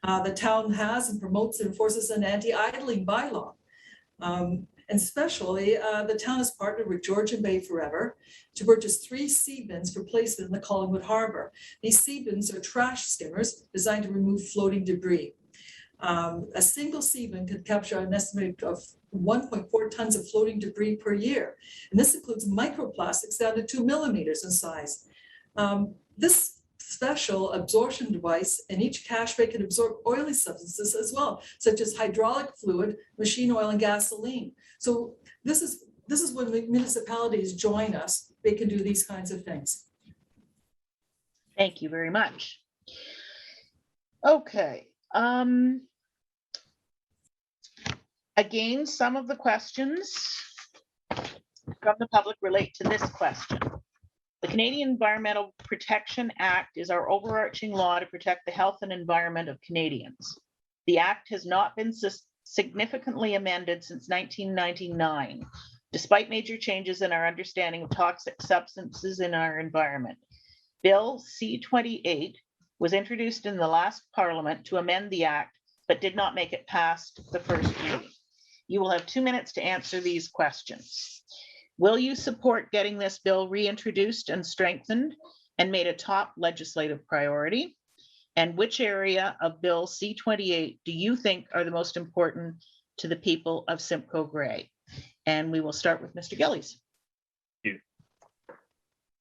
The town has and promotes and enforces an anti-idling bylaw. And especially, the town has partnered with Georgian Bay Forever to purchase 3 sea bins for placement in the Collingwood Harbor. These sea bins are trash skimmers designed to remove floating debris. A single sea bin could capture an estimate of 1.4 tons of floating debris per year. And this includes microplastics down to 2 millimeters in size. This special absorption device in each cache bay can absorb oily substances as well, such as hydraulic fluid, machine oil, and gasoline. So this is when the municipalities join us they can do these kinds of things. Thank you very much. Okay. Again, some of the questions from the public relate to this question. The Canadian Environmental Protection Act is our overarching law to protect the health and environment of Canadians. The act has not been significantly amended since 1999, despite major changes in our understanding of toxic substances in our environment. Bill C-28 was introduced in the last Parliament to amend the act, but did not make it past the first reading. You will have 2 minutes to answer these questions. Will you support getting this bill reintroduced and strengthened and made a top legislative priority? And which area of Bill C-28 do you think are the most important to the people of Simcoe-Grey? And we will start with Mr. Gillies.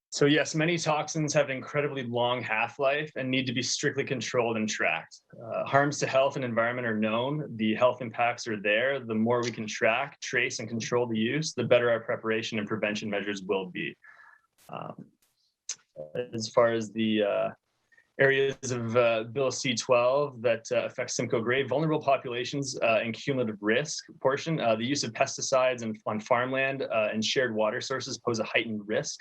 So yes, many toxins have an incredibly long half-life and need to be strictly controlled and tracked. Harms to health and environment are known. The health impacts are there. The more we can track, trace, and control the use, the better our preparation and prevention measures will be. As far as the areas of Bill C-12 that affect Simcoe-Grey, vulnerable populations and cumulative risk portion, the use of pesticides on farmland and shared water sources pose a heightened risk.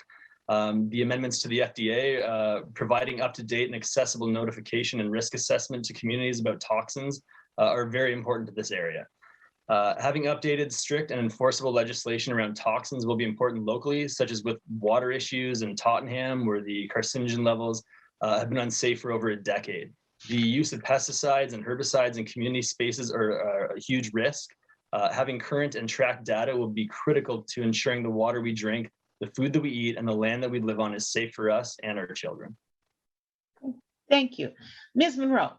The amendments to the FDA providing up-to-date and accessible notification and risk assessment to communities about toxins are very important to this area. Having updated, strict, and enforceable legislation around toxins will be important locally, such as with water issues in Tottenham, where the carcinogen levels have been unsafe for over a decade. The use of pesticides and herbicides in community spaces are a huge risk. Having current and tracked data will be critical to ensuring the water we drink, the food that we eat, and the land that we live on is safe for us and our children. Thank you. Ms. Monroe.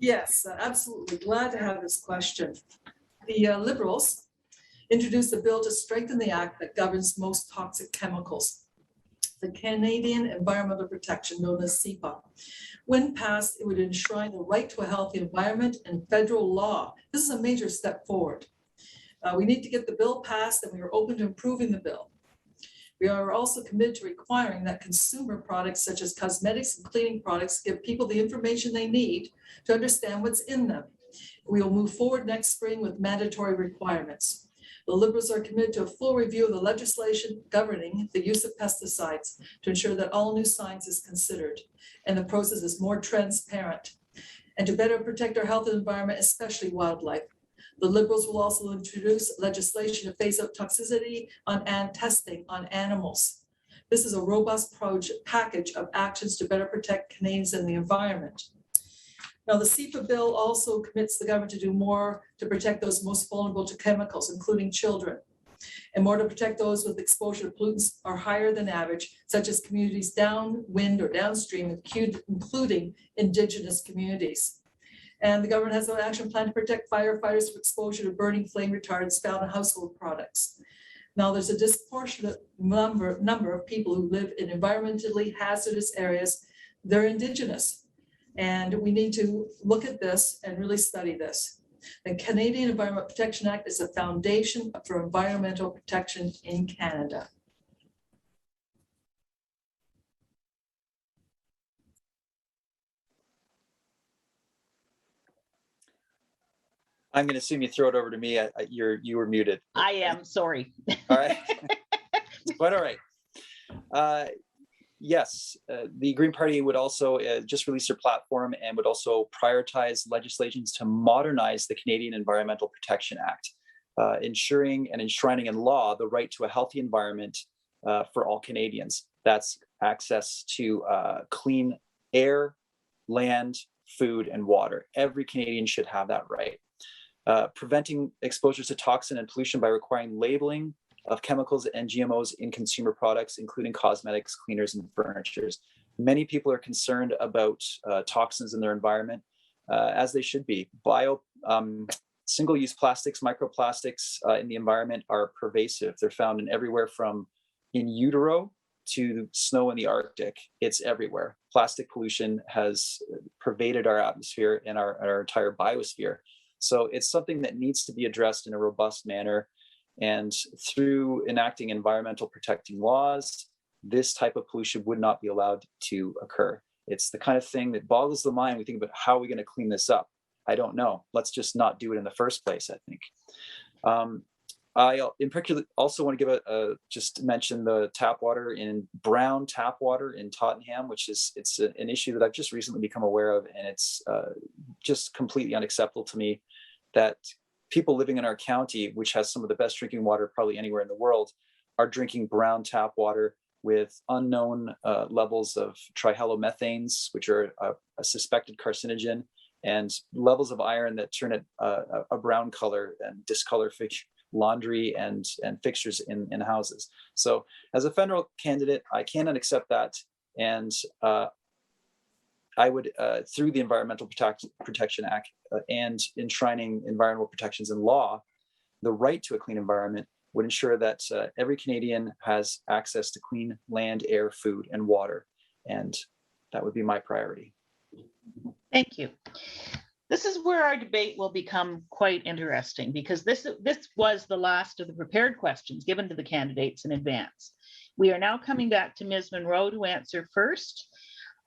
Yes, absolutely. Glad to have this question. The Liberals introduced a bill to strengthen the act that governs most toxic chemicals, the Canadian Environmental Protection, known as CEPA. When passed, it would enshrine the right to a healthy environment in federal law. This is a major step forward. We need to get the bill passed, and we are open to improving the bill. We are also committed to requiring that consumer products such as cosmetics and cleaning products give people the information they need to understand what's in them. We will move forward next spring with mandatory requirements. The Liberals are committed to a full review of the legislation governing the use of pesticides to ensure that all new science is considered and the process is more transparent, and to better protect our health and environment, especially wildlife. The Liberals will also introduce legislation to phase out toxicity and testing on animals. This is a robust package of actions to better protect Canadians and the environment. Now, the CEPA bill also commits the government to do more to protect those most vulnerable to chemicals, including children, and more to protect those with exposure to pollutants are higher than average, such as communities downwind or downstream, including Indigenous communities. And the government has an action plan to protect firefighters from exposure to burning flame retardants found in household products. Now, there's a disproportionate number of people who live in environmentally hazardous areas. They're Indigenous. And we need to look at this and really study this. The Canadian Environment Protection Act is a foundation for environmental protection in Canada. I'm going to assume you throw it over to me. You were muted. I am, sorry. All right. But all right. Yes, the Green Party would also just release their platform and would also prioritize legislations to modernize the Canadian Environmental Protection Act, ensuring and enshrining in law the right to a healthy environment for all Canadians. That's access to clean air, land, food, and water. Every Canadian should have that right. Preventing exposures to toxin and pollution by requiring labeling of chemicals and GMOs in consumer products, including cosmetics, cleaners, and furnitures. Many people are concerned about toxins in their environment, as they should be. Single-use plastics, microplastics in the environment are pervasive. They're found in everywhere from in utero to snow in the Arctic. It's everywhere. Plastic pollution has pervaded our atmosphere and our entire biosphere. So it's something that needs to be addressed in a robust manner. And through enacting environmental protecting laws, this type of pollution would not be allowed to occur. It's the kind of thing that boggles the mind. We think about how are we going to clean this up? I don't know. Let's just not do it in the first place, I think. I in particular also want to give just mention the tap water brown tap water in Tottenham, which is an issue that I've just recently become aware of, and it's just completely unacceptable to me that people living in our county, which has some of the best drinking water probably anywhere in the world, are drinking brown tap water with unknown levels of trihalomethanes, which are a suspected carcinogen, and levels of iron that turn it a brown color and discolor laundry and fixtures in houses. So as a federal candidate, I cannot accept that. And I would, through the Environmental Protection Act and enshrining environmental protections in law, the right to a clean environment would ensure that every Canadian has access to clean land, air, food, and water. And that would be my priority. Thank you. This is where our debate will become quite interesting, because this was the last of the prepared questions given to the candidates in advance. We are now coming back to Ms. Monroe to answer first.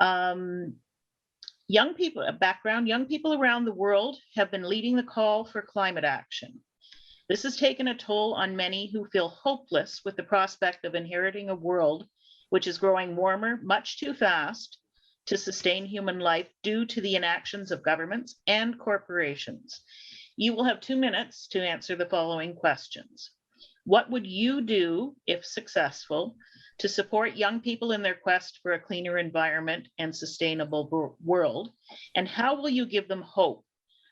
Young people around the world have been leading the call for climate action. This has taken a toll on many who feel hopeless with the prospect of inheriting a world which is growing warmer much too fast to sustain human life due to the inactions of governments and corporations. You will have 2 minutes to answer the following questions. What would you do, if successful, to support young people in their quest for a cleaner environment and sustainable world? And how will you give them hope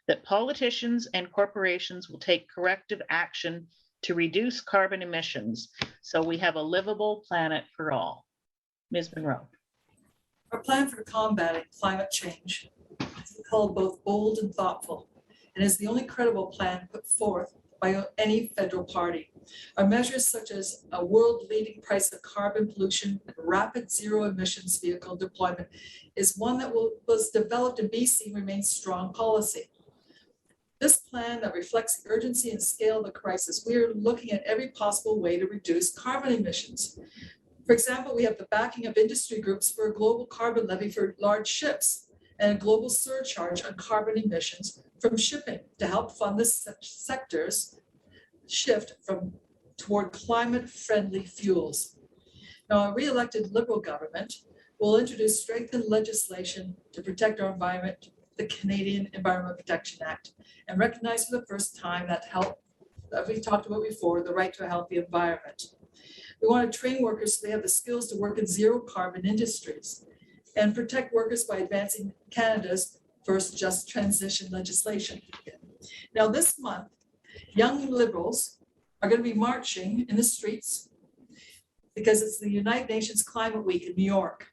that politicians and corporations will take corrective action to reduce carbon emissions so we have a livable planet for all? Ms. Monroe. Our plan for combating climate change is called both bold and thoughtful, and is the only credible plan put forth by any federal party. Our measures such as a world-leading price of carbon pollution and rapid zero emissions vehicle deployment is one that was developed in BC and remains strong policy. This plan that reflects the urgency and scale of the crisis, we are looking at every possible way to reduce carbon emissions. For example, we have the backing of industry groups for a global carbon levy for large ships and a global surcharge on carbon emissions from shipping to help fund this sector's shift toward climate-friendly fuels. Now, a re-elected Liberal government will introduce strengthened legislation to protect our environment, the Canadian Environment Protection Act, and recognize for the first time that we've talked about before, the right to a healthy environment. We want to train workers so they have the skills to work in zero carbon industries and protect workers by advancing Canada's first just transition legislation. Now this month, young Liberals are going to be marching in the streets because it's the United Nations Climate Week in New York.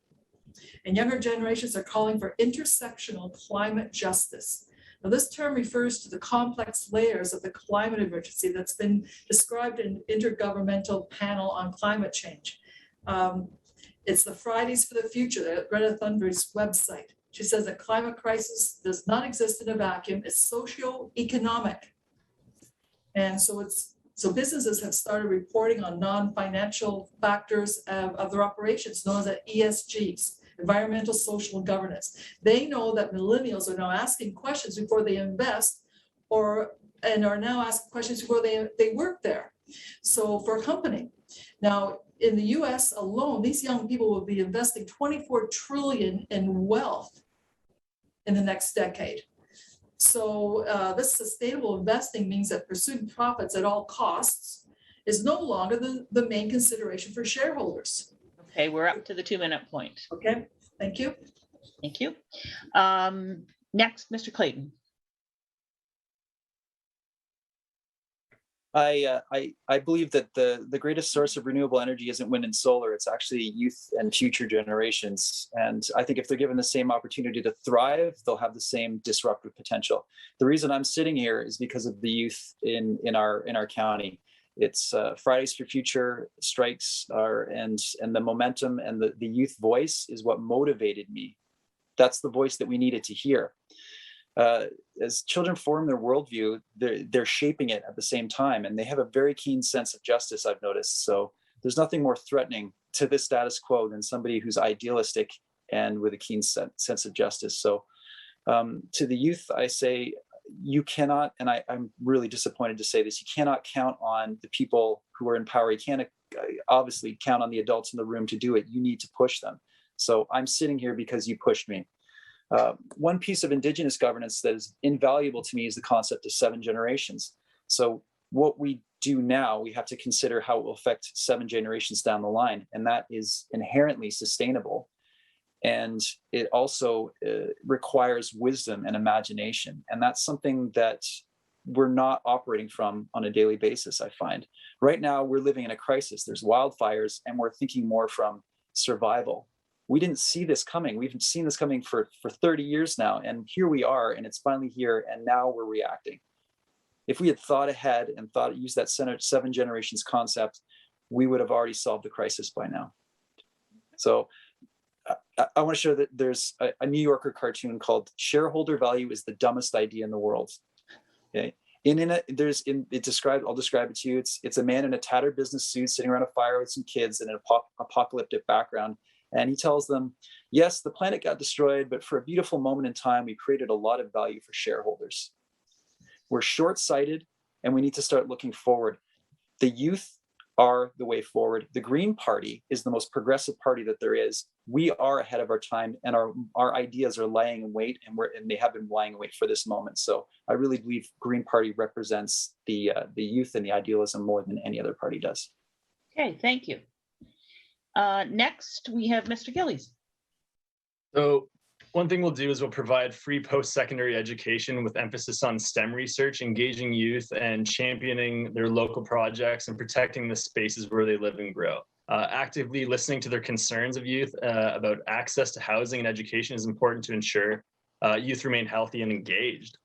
And younger generations are calling for intersectional climate justice. Now, this term refers to the complex layers of the climate emergency that's been described in Intergovernmental Panel on Climate Change. It's the Fridays for the Future at Greta Thunberg's website. She says that climate crisis does not exist in a vacuum. It's socio-economic. And so businesses have started reporting on non-financial factors of their operations, known as ESGs. Environmental, social, and governance. They know that millennials are now asking questions before they invest and are now asking questions before they work there. So for a company. Now, in the US alone, these young people will be investing 24 trillion in wealth in the next decade. So this sustainable investing means that pursuing profits at all costs is no longer the main consideration for shareholders. Okay, we're up to the 2-minute point. Okay, thank you. Thank you. Next, Mr. Clayton. I believe that the greatest source of renewable energy isn't wind and solar. It's actually youth and future generations. And I think if they're given the same opportunity to thrive, they'll have the same disruptive potential. The reason I'm sitting here is because of the youth in our county. It's Fridays for Future strikes and the momentum and the youth voice is what motivated me. That's the voice that we needed to hear. as children form their worldview, they're shaping it at the same time, and they have a very keen sense of justice, I've noticed. So there's nothing more threatening to the status quo than somebody who's idealistic and with a keen sense of justice. So to the youth, I say, you cannot, and I'm really disappointed to say this, you cannot count on the people who are in power. You can't obviously count on the adults in the room to do it. You need to push them. So I'm sitting here because you pushed me. One piece of Indigenous governance that is invaluable to me is the concept of 7 generations. So what we do now, we have to consider how it will affect 7 generations down the line. And that is inherently sustainable. And it also requires wisdom and imagination. And that's something that we're not operating from on a daily basis, I find. Right now, we're living in a crisis. There's wildfires, and we're thinking more from survival. We didn't see this coming. We've seen this coming for 30 years now. And here we are, and it's finally here, and now we're reacting. If we had thought ahead and used that 7 generations concept, we would have already solved the crisis by now. So I want to show that there's a New Yorker cartoon called "Shareholder Value is the Dumbest Idea in the World." Okay, I'll describe it to you. It's a man in a tattered business suit sitting around a fire with some kids in an apocalyptic background, and he tells them, "Yes, the planet got destroyed, but for a beautiful moment in time, we created a lot of value for shareholders." We're short-sighted, and we need to start looking forward. The youth are the way forward. The Green Party is the most progressive party that there is. We are ahead of our time, and our ideas are lying in wait, and they have been lying in wait for this moment. So I really believe Green Party represents the youth and the idealism more than any other party does. Okay, thank you. Next, we have Mr. Gillies. So one thing we'll do is we'll provide free post-secondary education with emphasis on STEM research, engaging youth and championing their local projects and protecting the spaces where they live and grow. Actively listening to their concerns of youth about access to housing and education is important to ensure youth remain healthy and engaged.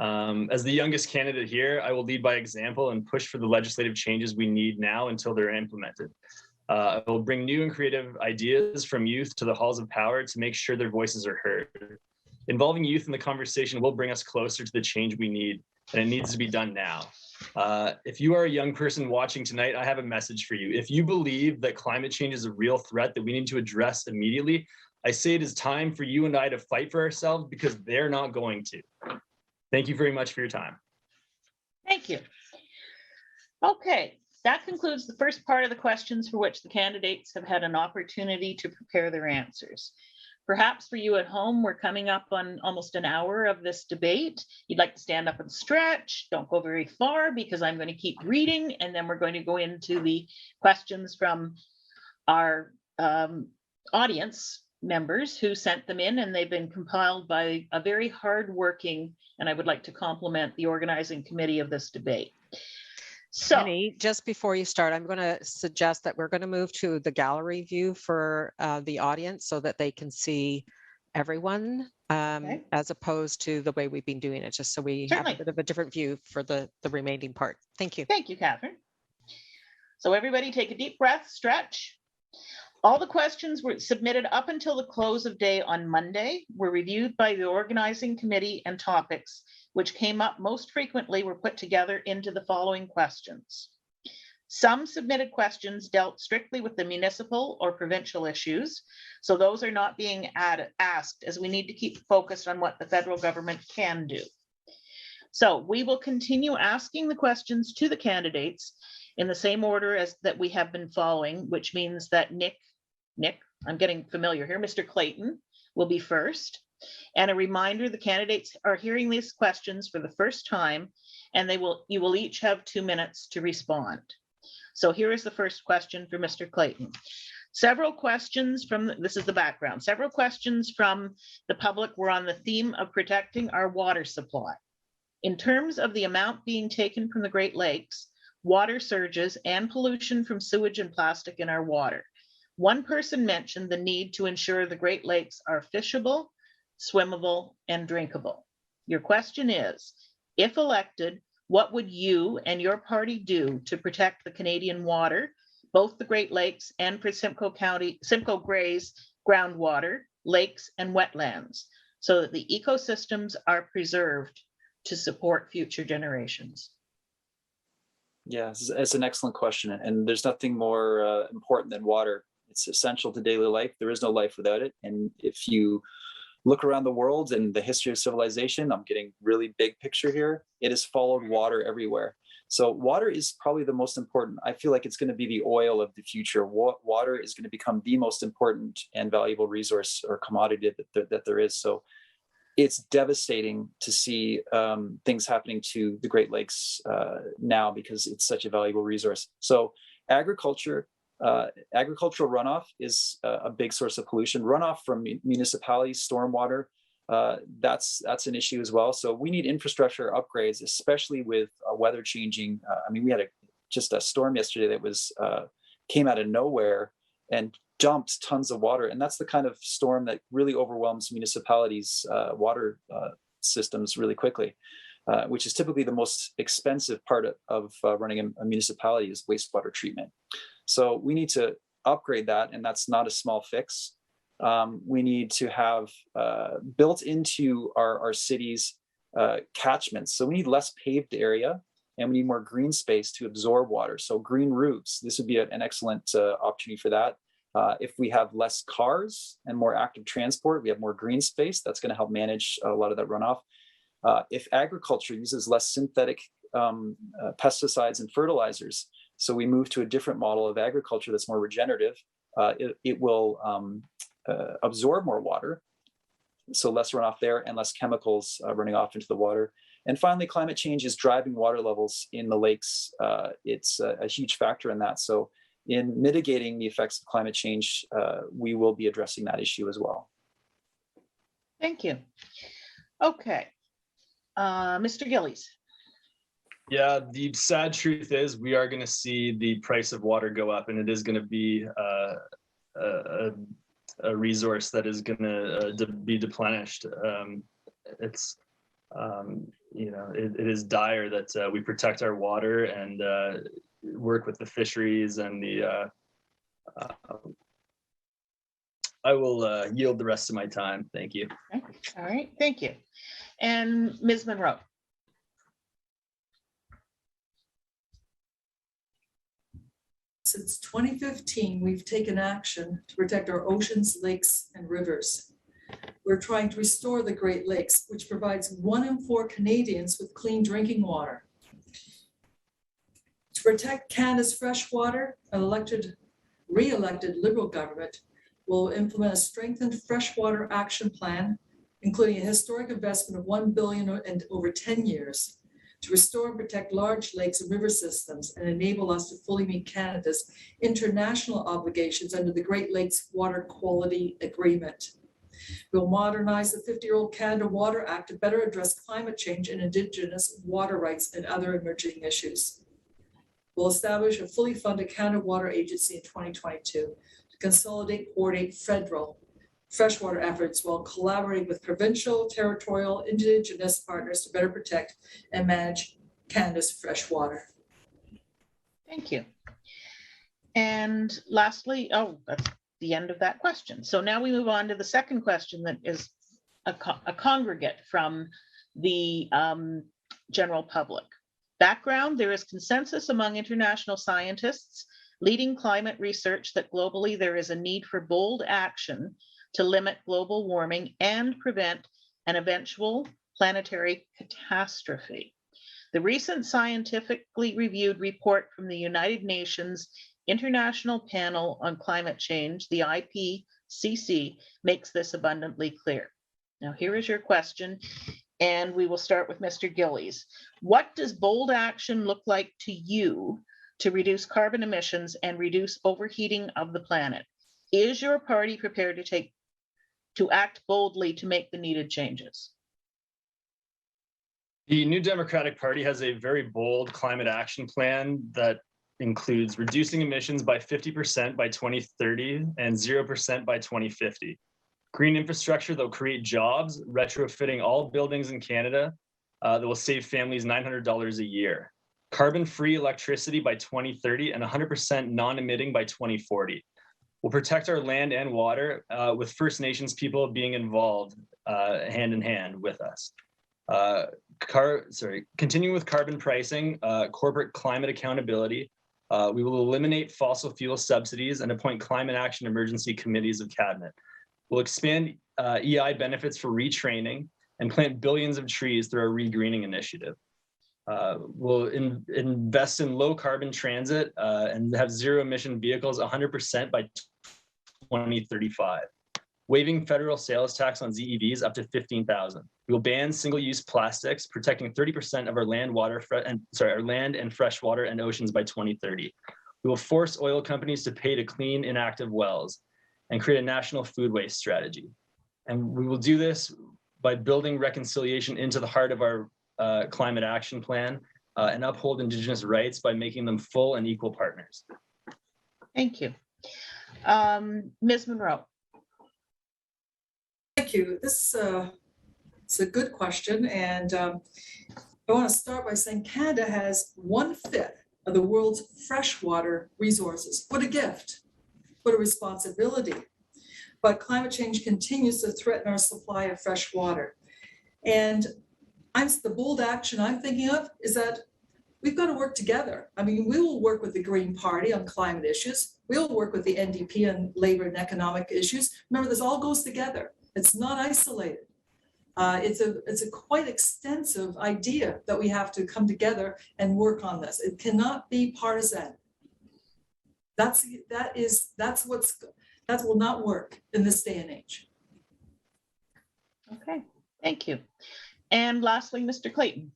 As the youngest candidate here, I will lead by example and push for the legislative changes we need now until they're implemented. I will bring new and creative ideas from youth to the halls of power to make sure their voices are heard. Involving youth in the conversation will bring us closer to the change we need, and it needs to be done now. If you are a young person watching tonight, I have a message for you. If you believe that climate change is a real threat that we need to address immediately, I say it is time for you and I to fight for ourselves, because they're not going to. Thank you very much for your time. Thank you. Okay. That concludes the first part of the questions for which the candidates have had an opportunity to prepare their answers. Perhaps for you at home, we're coming up on almost an hour of this debate. You'd like to stand up and stretch. Don't go very far, because I'm going to keep reading, and then we're going to go into the questions from our audience members who sent them in, and they've been compiled by a very hardworking, and I would like to compliment the organizing committee of this debate. So, Penny, just before you start, I'm going to suggest that we're going to move to the gallery view for the audience so that they can see everyone, okay. as opposed to the way we've been doing it, just so we have a bit of a different view for the remaining part. Thank you. Thank you, Catherine. So everybody take a deep breath, stretch. All the questions were submitted up until the close of day on Monday, were reviewed by the organizing committee, and topics which came up most frequently were put together into the following questions. Some submitted questions dealt strictly with the municipal or provincial issues, so those are not being asked, as we need to keep focused on what the federal government can do. So we will continue asking the questions to the candidates in the same order as that we have been following, which means that Nick, I'm getting familiar here, Mr. Clayton will be first. And a reminder, the candidates are hearing these questions for the first time, and you will each have 2 minutes to respond. So here is the first question for Mr. Clayton. Several questions from, this is the background, several questions from the public were on the theme of protecting our water supply. In terms of the amount being taken from the Great Lakes, water surges, and pollution from sewage and plastic in our water, one person mentioned the need to ensure the Great Lakes are fishable, swimmable, and drinkable. Your question is, if elected, what would you and your party do to protect the Canadian water, both the Great Lakes and for Simcoe-Grey's groundwater, lakes, and wetlands? so that the ecosystems are preserved to support future generations? Yeah, it's an excellent question. And there's nothing more important than water. It's essential to daily life. There is no life without it. And if you look around the world and the history of civilization, I'm getting really big picture here, it has followed water everywhere. So water is probably the most important. I feel like it's going to be the oil of the future. Water is going to become the most important and valuable resource or commodity that there is. So it's devastating to see things happening to the Great Lakes now because it's such a valuable resource. So agricultural runoff is a big source of pollution. Runoff from municipalities, stormwater, that's an issue as well. So we need infrastructure upgrades, especially with weather changing. I mean, we had just a storm yesterday that was came out of nowhere and dumped tons of water, and that's the kind of storm that really overwhelms municipalities' water systems really quickly, which is typically the most expensive part of running a municipality is wastewater treatment. So we need to upgrade that, and that's not a small fix. We need to have built into our cities catchments. So we need less paved area, and we need more green space to absorb water. So green roofs, this would be an excellent opportunity for that. If we have less cars and more active transport, we have more green space. That's going to help manage a lot of that runoff. If agriculture uses less synthetic pesticides and fertilizers, so we move to a different model of agriculture that's more regenerative, it will absorb more water, so less runoff there and less chemicals running off into the water. And finally, climate change is driving water levels in the lakes. It's a huge factor in that. So in mitigating the effects of climate change, we will be addressing that issue as well. Thank you. Okay, Mr. Gillies. Yeah, the sad truth is we are going to see the price of water go up, and it is going to be a resource that is going to be deplenished. It's it is dire that we protect our water and work with the fisheries and the. I will yield the rest of my time. Thank you. Okay. All right, thank you. And Ms. Monroe. Since 2015, we've taken action to protect our oceans, lakes, and rivers. We're trying to restore the Great Lakes, which provides 1 in 4 Canadians with clean drinking water. To protect Canada's fresh water, an re-elected Liberal government will implement a strengthened freshwater action plan, including a historic investment of $1 billion in over 10 years to restore and protect large lakes and river systems and enable us to fully meet Canada's international obligations under the Great Lakes Water Quality Agreement. We'll modernize the 50-year-old Canada Water Act to better address climate change and Indigenous water rights and other emerging issues. We'll establish a fully funded Canada Water Agency in 2022 to consolidate, coordinate federal freshwater efforts while collaborating with provincial, territorial, Indigenous partners to better protect and manage Canada's fresh water. Thank you. And lastly, that's the end of that question. So now we move on to the second question that is a congregate from the general public. Background: there is consensus among international scientists leading climate research that globally there is a need for bold action to limit global warming and prevent an eventual planetary catastrophe. The recent scientifically reviewed report from the United Nations International Panel on Climate Change, the IPCC, makes this abundantly clear. Now, here is your question, and we will start with Mr. Gillies. What does bold action look like to you to reduce carbon emissions and reduce overheating of the planet? Is your party prepared to act boldly to make the needed changes? The New Democratic Party has a very bold climate action plan that includes reducing emissions by 50% by 2030 and 0% by 2050. Green infrastructure that will create jobs, retrofitting all buildings in Canada that will save families $900 a year. Carbon-free electricity by 2030 and 100% non-emitting by 2040. We'll protect our land and water with First Nations people being involved hand in hand with us. Continuing with carbon pricing, corporate climate accountability. We will eliminate fossil fuel subsidies and appoint climate action emergency committees of cabinet. We'll expand EI benefits for retraining and plant billions of trees through our regreening initiative. We'll invest in low carbon transit and have zero emission vehicles 100% by 2035. Waiving federal sales tax on ZEVs up to 15,000. We will ban single-use plastics, protecting 30% of our land, our land and fresh water and oceans by 2030. We will force oil companies to pay to clean inactive wells and create a national food waste strategy. And we will do this by building reconciliation into the heart of our climate action plan and uphold Indigenous rights by making them full and equal partners. Thank you. Ms. Monroe. Thank you. This it's a good question. And I want to start by saying Canada has 1/5 of the world's freshwater resources. What a gift. What a responsibility. But climate change continues to threaten our supply of fresh water. And the bold action I'm thinking of is that we've got to work together. I mean, we will work with the Green Party on climate issues. We'll work with the NDP on labor and economic issues. Remember, this all goes together. It's not isolated. It's a quite extensive idea that we have to come together and work on this. It cannot be partisan. That will not work in this day and age. Okay, thank you. And lastly, Mr. Clayton.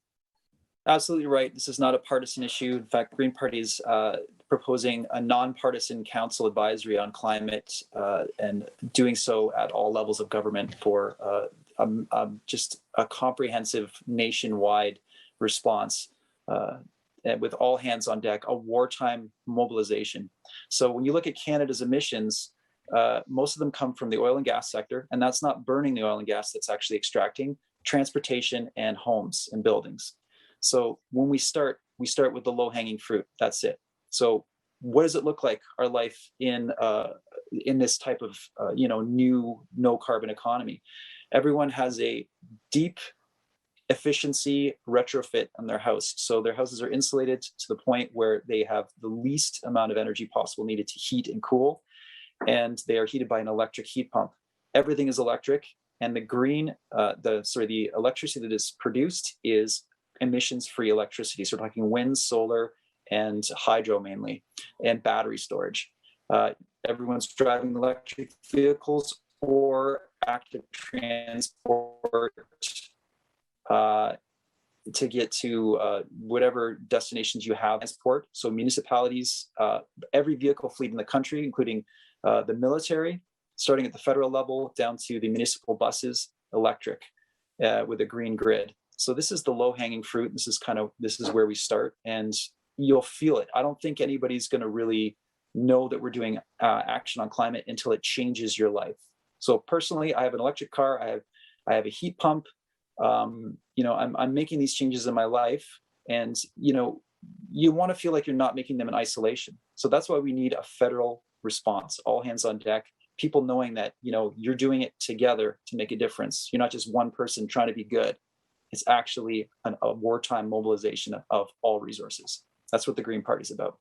Absolutely right. This is not a partisan issue. In fact, Green Party is proposing a nonpartisan council advisory on climate and doing so at all levels of government for just a comprehensive nationwide response with all hands on deck, a wartime mobilization. So when you look at Canada's emissions, most of them come from the oil and gas sector, and that's not burning the oil and gas, that's actually extracting, transportation, and homes and buildings. So when we start with the low-hanging fruit. That's it. So what does it look like, our life in this type of new no-carbon economy? Everyone has a deep efficiency retrofit on their house. So their houses are insulated to the point where they have the least amount of energy possible needed to heat and cool, and they are heated by an electric heat pump. Everything is electric, and the electricity that is produced is emissions-free electricity. So we're talking wind, solar, and hydro mainly, and battery storage. Everyone's driving electric vehicles or active transport to get to whatever destinations you have transport. So municipalities, every vehicle fleet in the country, including the military, starting at the federal level down to the municipal buses, electric with a green grid. So this is the low-hanging fruit. This is where we start, and you'll feel it. I don't think anybody's going to really know that we're doing action on climate until it changes your life. So personally, I have an electric car. I have a heat pump. I'm making these changes in my life, and you want to feel like you're not making them in isolation. So that's why we need a federal response, all hands on deck. People knowing that you're doing it together to make a difference. You're not just one person trying to be good. It's actually a wartime mobilization of all resources. That's what the Green Party is about.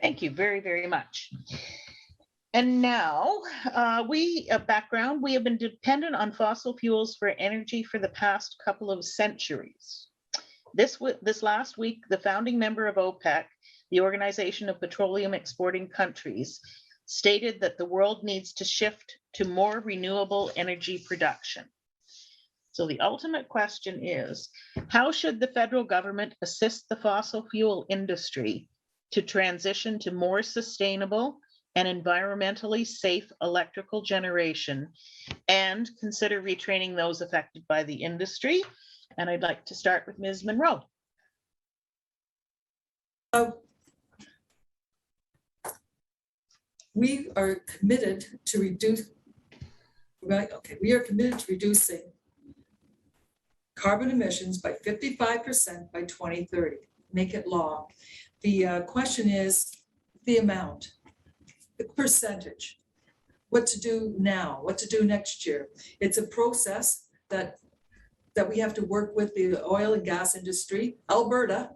Thank you very, very much. And now, we have been dependent on fossil fuels for energy for the past couple of centuries. This last week, the founding member of OPEC, the Organization of Petroleum Exporting Countries, stated that the world needs to shift to more renewable energy production. So the ultimate question is, how should the federal government assist the fossil fuel industry to transition to more sustainable and environmentally safe electrical generation, and consider retraining those affected by the industry? And I'd like to start with Ms. Monroe. We are committed to reducing carbon emissions by 55% by 2030. Make it law. The question is the amount. the percentage, what to do now, what to do next year. It's a process that we have to work with the oil and gas industry, Alberta,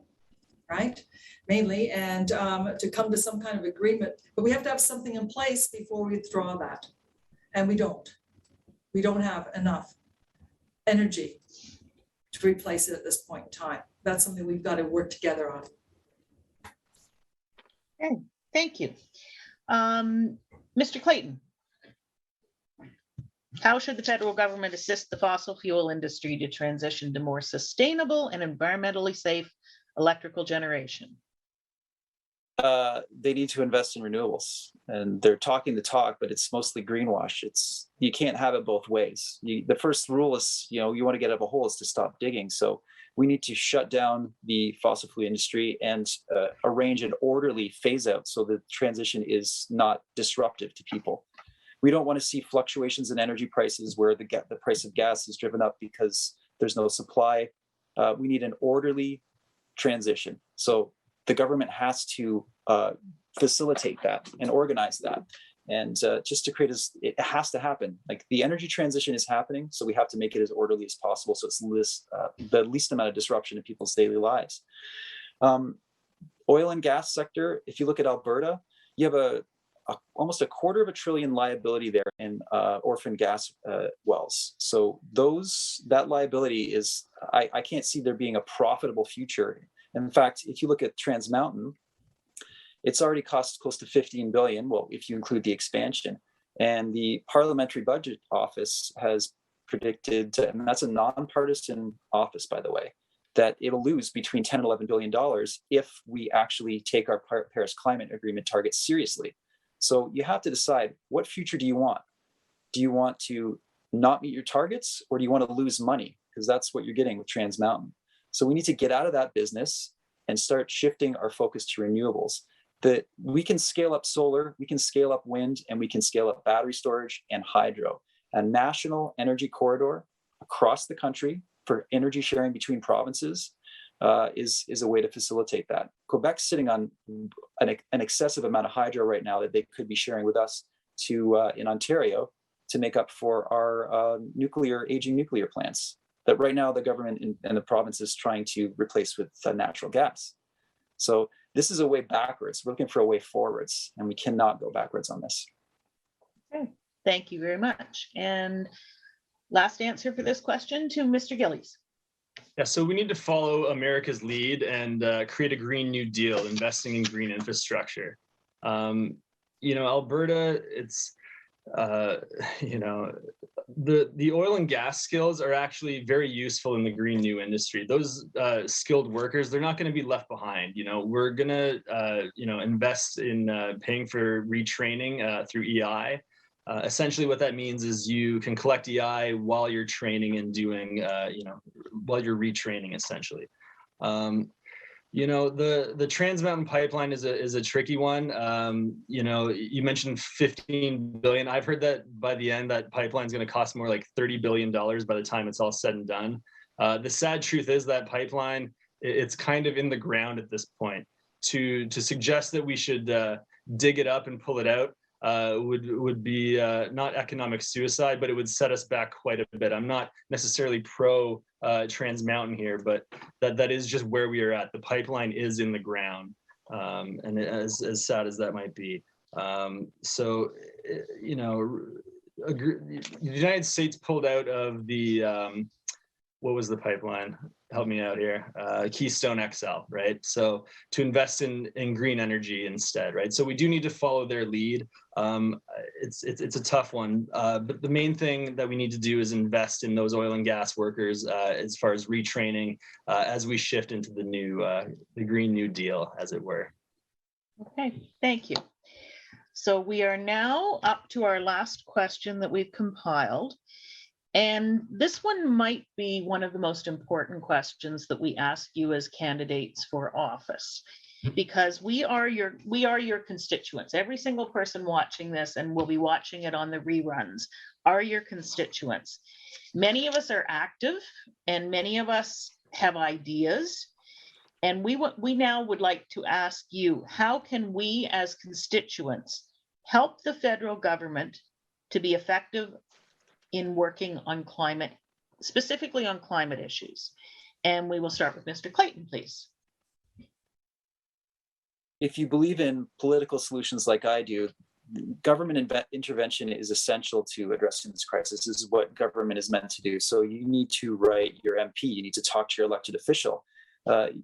right? Mainly, and to come to some kind of agreement. But we have to have something in place before we withdraw that. And we don't. We don't have enough energy to replace it at this point in time. That's something we've got to work together on. Okay, thank you. Mr. Clayton, how should the federal government assist the fossil fuel industry to transition to more sustainable and environmentally safe electrical generation? They need to invest in renewables, and they're talking the talk, but it's mostly greenwash. You can't have it both ways. The first rule is, you want to get out of a hole is to stop digging. So we need to shut down the fossil fuel industry and arrange an orderly phase out so the transition is not disruptive to people. We don't want to see fluctuations in energy prices where the price of gas is driven up because there's no supply. We need an orderly transition. So the government has to facilitate that and organize that. And just to create it has to happen. Like, the energy transition is happening, so we have to make it as orderly as possible so it's the least amount of disruption in people's daily lives. Oil and gas sector, if you look at Alberta, you have almost $250 billion liability there in orphan gas wells. So that liability is, I can't see there being a profitable future. In fact, if you look at Trans Mountain, it's already cost close to $15 billion, well, if you include the expansion. And the Parliamentary Budget Office has predicted, and that's a nonpartisan office, by the way, that it'll lose between $10 and $11 billion if we actually take our Paris Climate Agreement targets seriously. So you have to decide, what future do you want? Do you want to not meet your targets, or do you want to lose money? Because that's what you're getting with Trans Mountain. So we need to get out of that business and start shifting our focus to renewables. That we can scale up solar, we can scale up wind, and we can scale up battery storage and hydro. A national energy corridor across the country for energy sharing between provinces is a way to facilitate that. Quebec's sitting on an excessive amount of hydro right now that they could be sharing with us in Ontario to make up for our aging nuclear plants that right now the government and the province is trying to replace with natural gas. So this is a way backwards. We're looking for a way forwards, and we cannot go backwards on this. Okay, thank you very much. And last answer for this question to Mr. Gillies. Yeah, so we need to follow America's lead and create a Green New Deal, investing in green infrastructure. Alberta, it's, the oil and gas skills are actually very useful in the green new industry. Those skilled workers, they're not going to be left behind. We're going to, invest in paying for retraining through EI. Essentially what that means is you can collect EI while you're training and doing, while you're retraining, essentially. The Trans Mountain Pipeline is a tricky one. You mentioned $15 billion. I've heard that by the end, that pipeline is going to cost more like $30 billion by the time it's all said and done. The sad truth is that pipeline, it's kind of in the ground at this point. To suggest that we should dig it up and pull it out would be not economic suicide, but it would set us back quite a bit. I'm not necessarily pro Trans Mountain here, but that is just where we are at. The pipeline is in the ground, and as sad as that might be. The United States pulled out of the what was the pipeline? Help me out here. Keystone XL, right? So to invest in green energy instead, right? So we do need to follow their lead. It's a tough one, but the main thing that we need to do is invest in those oil and gas workers as far as retraining as we shift into the Green New Deal, as it were. Okay, thank you. So we are now up to our last question that we've compiled. And this one might be one of the most important questions that we ask you as candidates for office, because we are your constituents. Every single person watching this, and will be watching it on the reruns, are your constituents. Many of us are active, and many of us have ideas. And we now would like to ask you, how can we as constituents help the federal government to be effective in working on climate, specifically on climate issues? And we will start with Mr. Clayton, please. If you believe in political solutions like I do, government intervention is essential to addressing this crisis. This is what government is meant to do. So you need to write your MP. You need to talk to your elected official.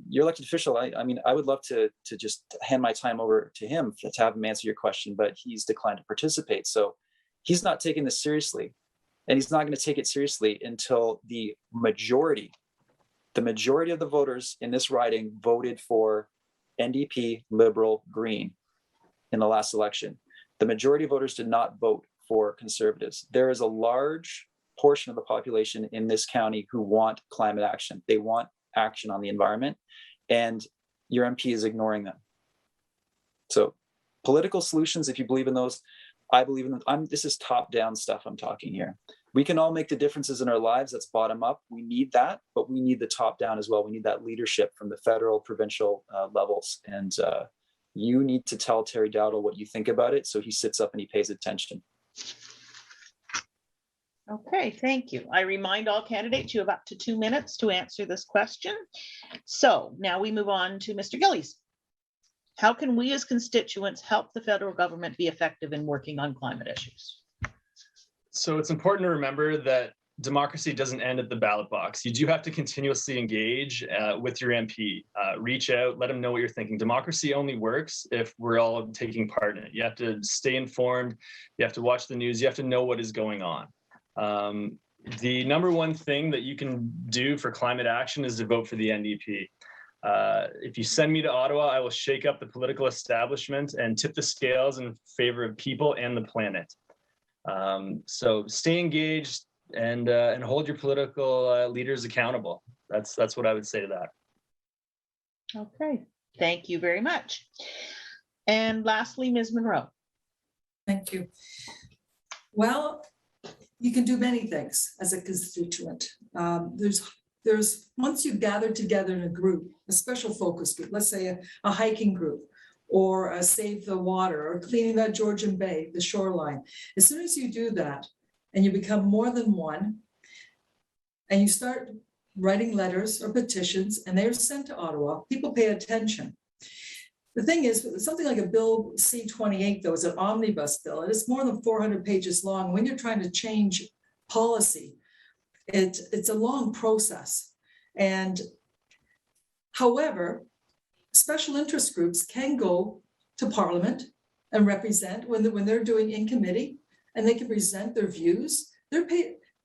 Your elected official, I mean, I would love to just hand my time over to him to have him answer your question, but he's declined to participate. So he's not taking this seriously. And he's not going to take it seriously until the majority of the voters in this riding voted for NDP, Liberal, Green in the last election. The majority of voters did not vote for Conservatives. There is a large portion of the population in this county who want climate action. They want action on the environment, and your MP is ignoring them. So political solutions, if you believe in those, I believe in them. This is top-down stuff I'm talking here. We can all make the differences in our lives. That's bottom up. We need that, but we need the top down as well. We need that leadership from the federal, provincial levels. And you need to tell Terry Dowdle what you think about it so he sits up and he pays attention. Okay, thank you. I remind all candidates you have up to 2 minutes to answer this question. So now we move on to Mr. Gillies. How can we as constituents help the federal government be effective in working on climate issues? So it's important to remember that democracy doesn't end at the ballot box. You do have to continuously engage with your MP. Reach out, let them know what you're thinking. Democracy only works if we're all taking part in it. You have to stay informed. You have to watch the news. You have to know what is going on. The number one thing that you can do for climate action is to vote for the NDP. If you send me to Ottawa, I will shake up the political establishment and tip the scales in favor of people and the planet. So stay engaged and hold your political leaders accountable. That's what I would say to that. Okay, thank you very much. And lastly, Ms. Monroe. Thank you. Well, you can do many things as a constituent. There's once you gather together in a group, a special focus group, let's say a hiking group, or Save the Water, or cleaning that Georgian Bay, the shoreline. As soon as you do that, and you become more than one, and you start writing letters or petitions, and they're sent to Ottawa, people pay attention. The thing is, something like a Bill C-28, though, is an omnibus bill, and it's more than 400 pages long. When you're trying to change policy, it's a long process. And however, special interest groups can go to Parliament and represent when they're doing in committee, and they can present their views.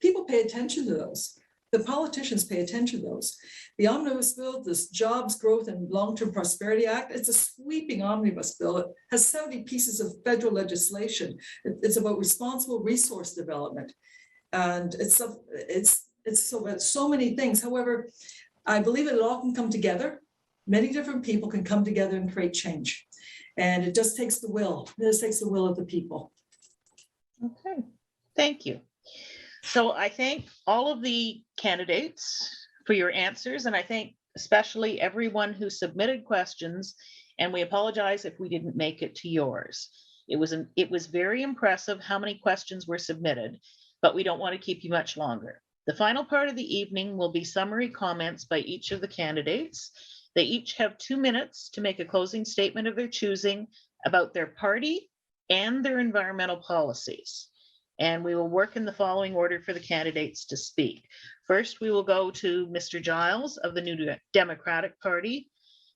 People pay attention to those. The politicians pay attention to those. The omnibus bill, this Jobs, Growth and Long-Term Prosperity Act, it's a sweeping omnibus bill. It has 70 pieces of federal legislation. It's about responsible resource development. And it's so many things. However, I believe it all can come together. Many different people can come together and create change. And it just takes the will. It just takes the will of the people. Okay, thank you. So I thank all of the candidates for your answers, and I thank especially everyone who submitted questions, and we apologize if we didn't make it to yours. It was very impressive how many questions were submitted, but we don't want to keep you much longer. The final part of the evening will be summary comments by each of the candidates. They each have 2 minutes to make a closing statement of their choosing about their party and their environmental policies. And we will work in the following order for the candidates to speak. First, we will go to Mr. Giles of the New Democratic Party,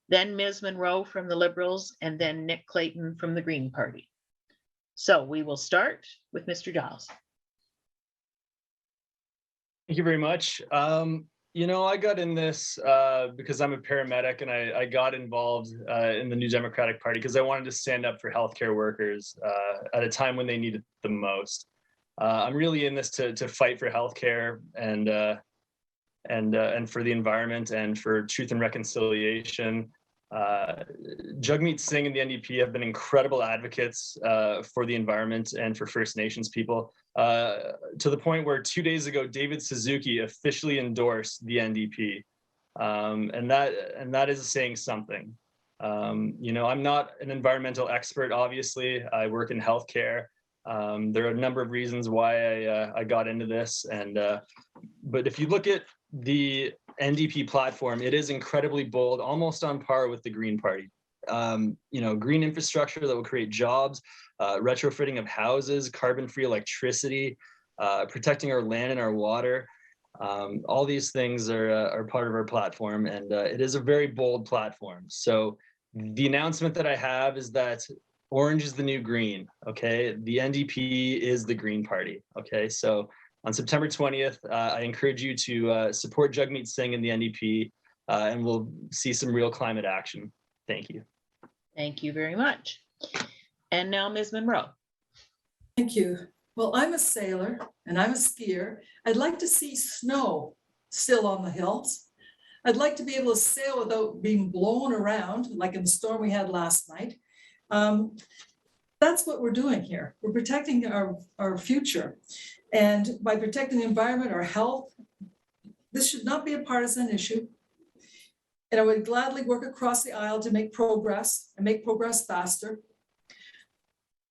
then Ms. Monroe from the Liberals, and then Nick Clayton from the Green Party. So we will start with Mr. Giles. Thank you very much. You know, I got in this because I'm a paramedic, and I got involved in the New Democratic Party because I wanted to stand up for healthcare workers at a time when they need it the most. I'm really in this to fight for healthcare and for the environment and for truth and reconciliation. Jagmeet Singh and the NDP have been incredible advocates for the environment and for First Nations people, to the point where 2 days ago, David Suzuki officially endorsed the NDP. And that is saying something. I'm not an environmental expert, obviously. I work in healthcare. There are a number of reasons why I got into this. But if you look at the NDP platform, it is incredibly bold, almost on par with the Green Party. Green infrastructure that will create jobs, retrofitting of houses, carbon-free electricity, protecting our land and our water. All these things are part of our platform, and it is a very bold platform. So the announcement that I have is that orange is the new green, okay? The NDP is the Green Party, okay? So on September 20th, I encourage you to support Jagmeet Singh and the NDP, and we'll see some real climate action. Thank you. Thank you very much. And now Ms. Monroe. Thank you. Well, I'm a sailor and I'm a skier. I'd like to see snow still on the hills. I'd like to be able to sail without being blown around like in the storm we had last night. That's what we're doing here. We're protecting our future. And by protecting the environment, our health, this should not be a partisan issue. And I would gladly work across the aisle to make progress and make progress faster.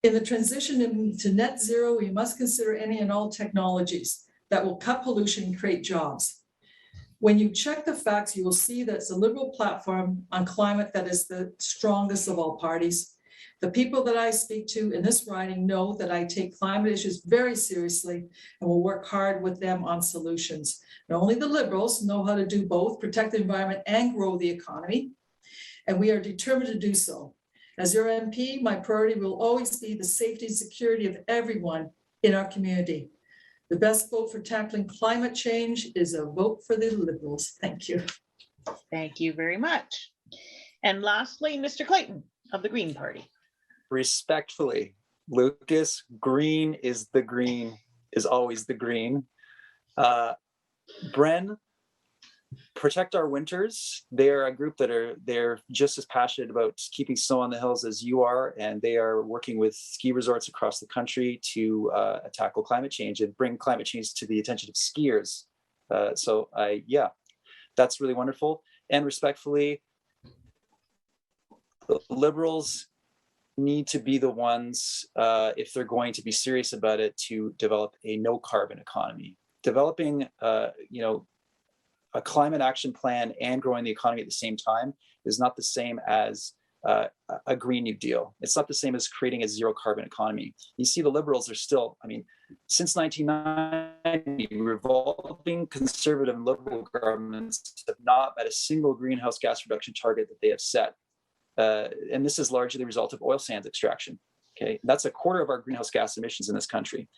In the transition to net zero, we must consider any and all technologies that will cut pollution and create jobs. When you check the facts, you will see that it's a Liberal platform on climate that is the strongest of all parties. The people that I speak to in this riding know that I take climate issues very seriously and will work hard with them on solutions. Not only the Liberals know how to do both, protect the environment and grow the economy, and we are determined to do so. As your MP, my priority will always be the safety and security of everyone in our community. The best vote for tackling climate change is a vote for the Liberals. Thank you. Thank you very much. And lastly, Mr. Clayton of the Green Party. Respectfully, Lucas, green is the green, is always the green. Bren, protect our winters. They are a group they're just as passionate about keeping snow on the hills as you are, and they are working with ski resorts across the country to tackle climate change and bring climate change to the attention of skiers. Yeah, that's really wonderful. And respectfully, the Liberals need to be the ones, if they're going to be serious about it, to develop a no carbon economy. Developing, a climate action plan and growing the economy at the same time is not the same as a Green New Deal. It's not the same as creating a zero carbon economy. You see, the Liberals are still, since 1990, revolving conservative and Liberal governments have not met a single greenhouse gas reduction target that they have set. And this is largely the result of oil sands extraction. Okay, that's a quarter of our greenhouse gas emissions in this country.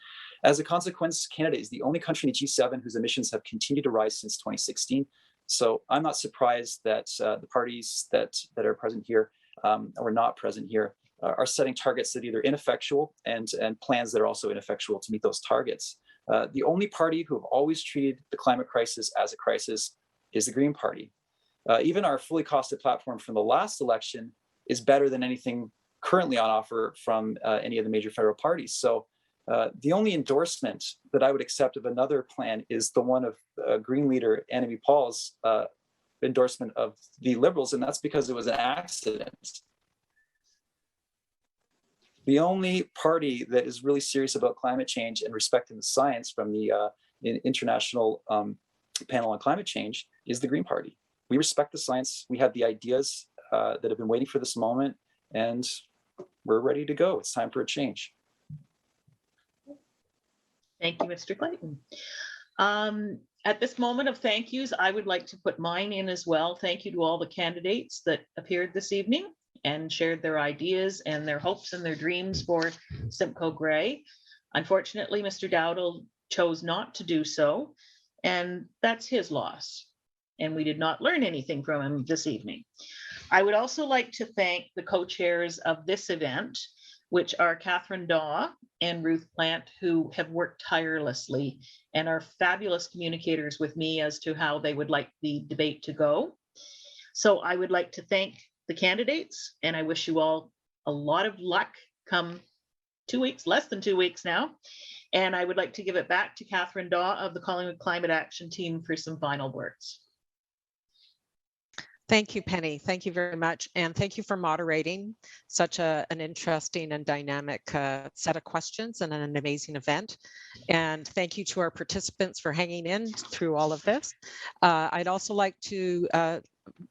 As a consequence, Canada is the only country in the G7 whose emissions have continued to rise since 2016. So I'm not surprised that the parties that are present here or not present here are setting targets that are either ineffectual and plans that are also ineffectual to meet those targets. The only party who have always treated the climate crisis as a crisis is the Green Party. Even our fully costed platform from the last election is better than anything currently on offer from any of the major federal parties. So the only endorsement that I would accept of another plan is the one of Green leader Annamie Paul's endorsement of the Liberals, and that's because it was an accident. The only party that is really serious about climate change and respecting the science from the International Panel on Climate Change is the Green Party. We respect the science. We have the ideas that have been waiting for this moment, and we're ready to go. It's time for a change. Thank you, Mr. Clayton. At this moment of thank yous, I would like to put mine in as well. Thank you to all the candidates that appeared this evening and shared their ideas and their hopes and their dreams for Simcoe-Grey. Unfortunately, Mr. Dowdall chose not to do so, and that's his loss. And we did not learn anything from him this evening. I would also like to thank the co-chairs of this event, which are Catherine Daw and Ruth Plant, who have worked tirelessly and are fabulous communicators with me as to how they would like the debate to go. So I would like to thank the candidates, and I wish you all a lot of luck come 2 weeks, less than 2 weeks now. And I would like to give it back to Catherine Daw of the Collingwood Climate Action Team for some final words. Thank you, Penny. Thank you very much. And thank you for moderating such an interesting and dynamic set of questions and an amazing event. And thank you to our participants for hanging in through all of this. I'd also like to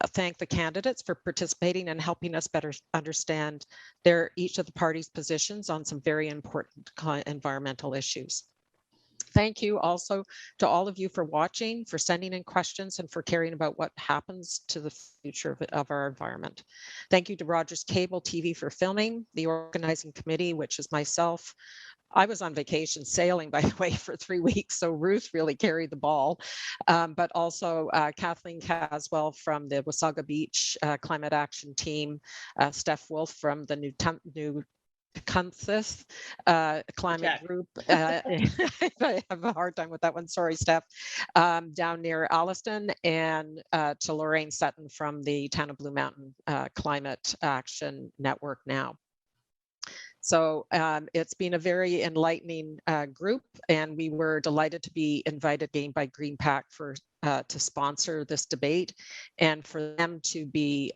thank the candidates for participating and helping us better understand each of the parties' positions on some very important environmental issues. Thank you also to all of you for watching, for sending in questions, and for caring about what happens to the future of our environment. Thank you to Rogers Cable TV for filming, the organizing committee, which is myself. I was on vacation sailing, by the way, for 3 weeks, so Ruth really carried the ball. But also Kathleen Caswell from the Wasaga Beach Climate Action Team, Steph Wolf from the New Kansas climate group. I have a hard time with that one. Sorry, Steph. Down near Alliston, and to Lorraine Sutton from the Town of Blue Mountain Climate Action Network now. So it's been a very enlightening group, and we were delighted to be invited again by GreenPAC to sponsor this debate, and for them to be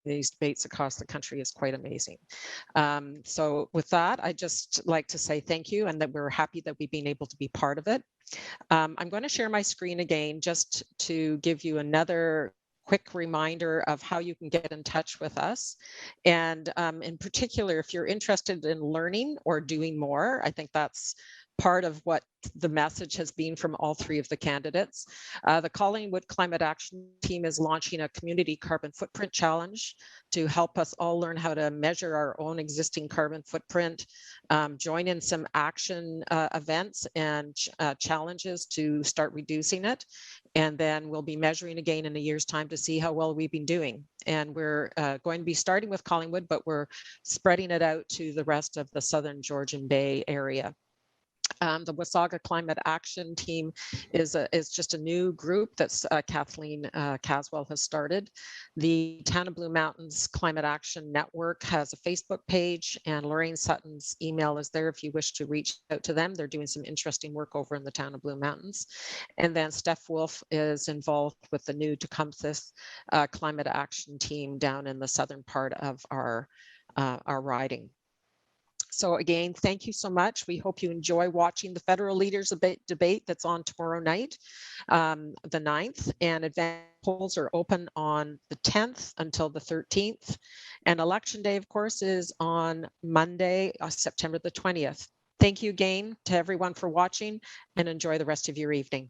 these debates across the country is quite amazing. So with that, I just like to say thank you, and that we're happy that we've been able to be part of it. I'm going to share my screen again just to give you another quick reminder of how you can get in touch with us. And in particular, if you're interested in learning or doing more, I think that's part of what the message has been from all three of the candidates. The Collingwood Climate Action Team is launching a community carbon footprint challenge to help us all learn how to measure our own existing carbon footprint, join in some action events and challenges to start reducing it. And then we'll be measuring again in a year's time to see how well we've been doing. And we're going to be starting with Collingwood, but we're spreading it out to the rest of the Southern Georgian Bay area. The Wasaga Climate Action Team is just a new group that Kathleen Caswell has started. The Town of Blue Mountains Climate Action Network has a Facebook page, and Lorraine Sutton's email is there if you wish to reach out to them. They're doing some interesting work over in the Town of Blue Mountains. And then Steph Wolf is involved with the new Tecumseh Climate Action Team down in the southern part of our riding. So again, thank you so much. We hope you enjoy watching the federal leaders debate that's on tomorrow night, the 9th, and advance polls are open on the 10th until the 13th. And election day, of course, is on Monday, September the 20th. Thank you again to everyone for watching, and enjoy the rest of your evening.